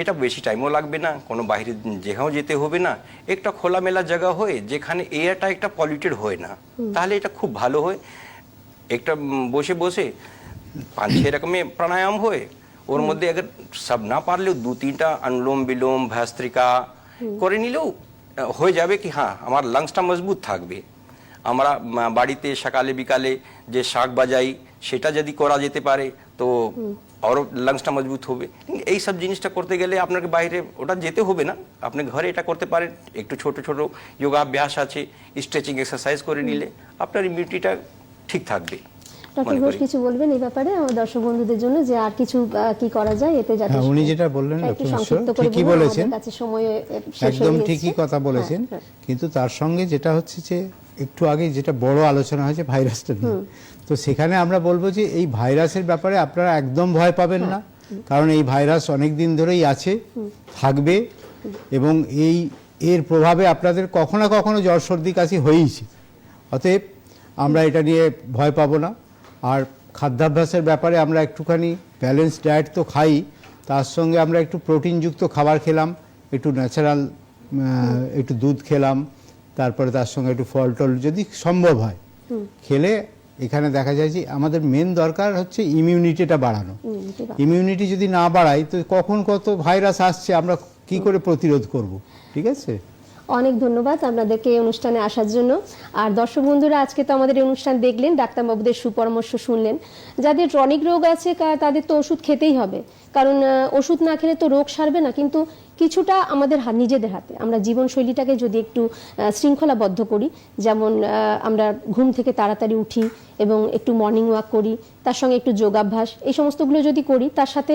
Speaker 2: এটা বেশি টাইমও লাগবে না, কোনো বাইরে যেখানেও যেতে হবে না। একটা খোলামেলা জায়গা হয় যেখানে এয়ারটা একটা পলিউটেড হয় না, তাহলে এটা খুব ভালো হয়। একটা বসে বসে 5-6 রকমের প্রাণায়াম হয়। ওর মধ্যে আগে সব না পারলেও 2-3টা অনুলোম বিলোম ভস্ত্রিকা করে নিলেও হয়ে যাবে কি হ্যাঁ আমার লাংসটা মজবুত থাকবে। আমরা বাড়িতে সকালে বিকালে যে শাক বাজাই সেটা যদি করা যেতে পারে তো আরও লাংসটা মজবুত হবে। এই সব জিনিসটা করতে গেলে আপনাকে বাইরে ওটা যেতে হবে না, আপনি ঘরে এটা করতে পারেন। একটু ছোট ছোট যোগাভ্যাস আছে, স্ট্রেচিং এক্সারসাইজ করে নিলে আপনার ইমিউনিটিটা ঠিক থাকবে।
Speaker 1: ডক্টর ঘোষ কিছু বলবেন এই ব্যাপারে আমার দর্শক বন্ধুদের জন্য, যে আর কিছু কি করা যায় এতে, যাতে
Speaker 3: উনি যেটা বললেন
Speaker 1: একটু
Speaker 3: ডক্টর
Speaker 1: সংক্ষিপ্ত
Speaker 3: মিশ্র
Speaker 1: করে
Speaker 3: ঠিকই
Speaker 1: বলুন,
Speaker 3: বলেছেন,
Speaker 1: আমাদের কাছে সময় শেষ হয়ে
Speaker 3: একদম
Speaker 1: গেছে।
Speaker 3: ঠিকই কথা বলেছেন।
Speaker 1: হ্যাঁ।
Speaker 3: কিন্তু তার সঙ্গে যেটা হচ্ছে যে একটু আগে যেটা বড় আলোচনা হয়েছে ভাইরাসটা নিয়ে, তো সেখানে আমরা বলবো যে এই ভাইরাসের ব্যাপারে আপনারা একদম ভয় পাবেন না, কারণ এই ভাইরাস অনেক দিন ধরেই আছে, থাকবে, এবং এর প্রভাবে আপনাদের কখনো না কখনো জ্বর সর্দি কাশি হয়েইছে। অতএব আমরা এটা নিয়ে ভয় পাবো না। আর খাদ্যাভ্যাসের ব্যাপারে আমরা একটুখানি ব্যালেন্স ডায়েট তো খাই, তার সঙ্গে আমরা একটু প্রোটিনযুক্ত খাবার খেলাম, একটু ন্যাচারাল একটু দুধ খেলাম, তারপরে তার সঙ্গে একটু ফল টল যদি সম্ভব হয় খেলে, এখানে দেখা যায় যে আমাদের মেন দরকার হচ্ছে ইমিউনিটিটা বাড়ানো। ইমিউনিটি যদি না বাড়াই তো কখন কত ভাইরাস আসছে আমরা কি করে প্রতিরোধ করব? ঠিক আছে।
Speaker 1: অনেক ধন্যবাদ আপনাদেরকে এই অনুষ্ঠানে আসার জন্য। আর দর্শক বন্ধুরা, আজকে তো আমাদের এই অনুষ্ঠান দেখলেন, ডাক্তারবাবুদের সুপরামর্শ শুনলেন। যাদের ক্রনিক রোগ আছে তাদের তো ওষুধ খেতেই হবে, কারণ ওষুধ না খেলে তো রোগ সারবে না। কিন্তু কিছুটা আমাদের নিজেদের হাতে, আমরা জীবনশৈলীটাকে যদি একটু শৃঙ্খলাবদ্ধ করি, যেমন আমরা ঘুম থেকে তাড়াতাড়ি উঠি এবং একটু মর্নিং ওয়াক করি, তার সঙ্গে একটু যোগাভ্যাস, এই সমস্তগুলো যদি করি, তার সাথে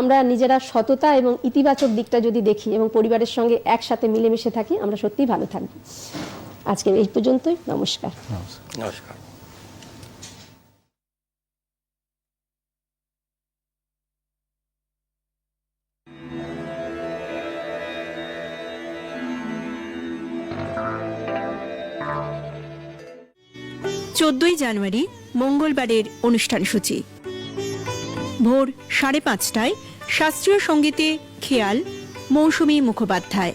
Speaker 1: আমরা নিজেরা সততা এবং ইতিবাচক দিকটা যদি দেখি এবং পরিবারের সঙ্গে একসাথে মিলেমিশে থাকি, আমরা সত্যিই ভালো থাকবো। আজকে এই পর্যন্তই। নমস্কার।
Speaker 2: নমস্কার।
Speaker 8: জানুয়ারি মঙ্গলবারের অনুষ্ঠান সূচি। ভোর 5:30টায় শাস্ত্রীয় সঙ্গীতে খেয়াল, মৌসুমী মুখোপাধ্যায়।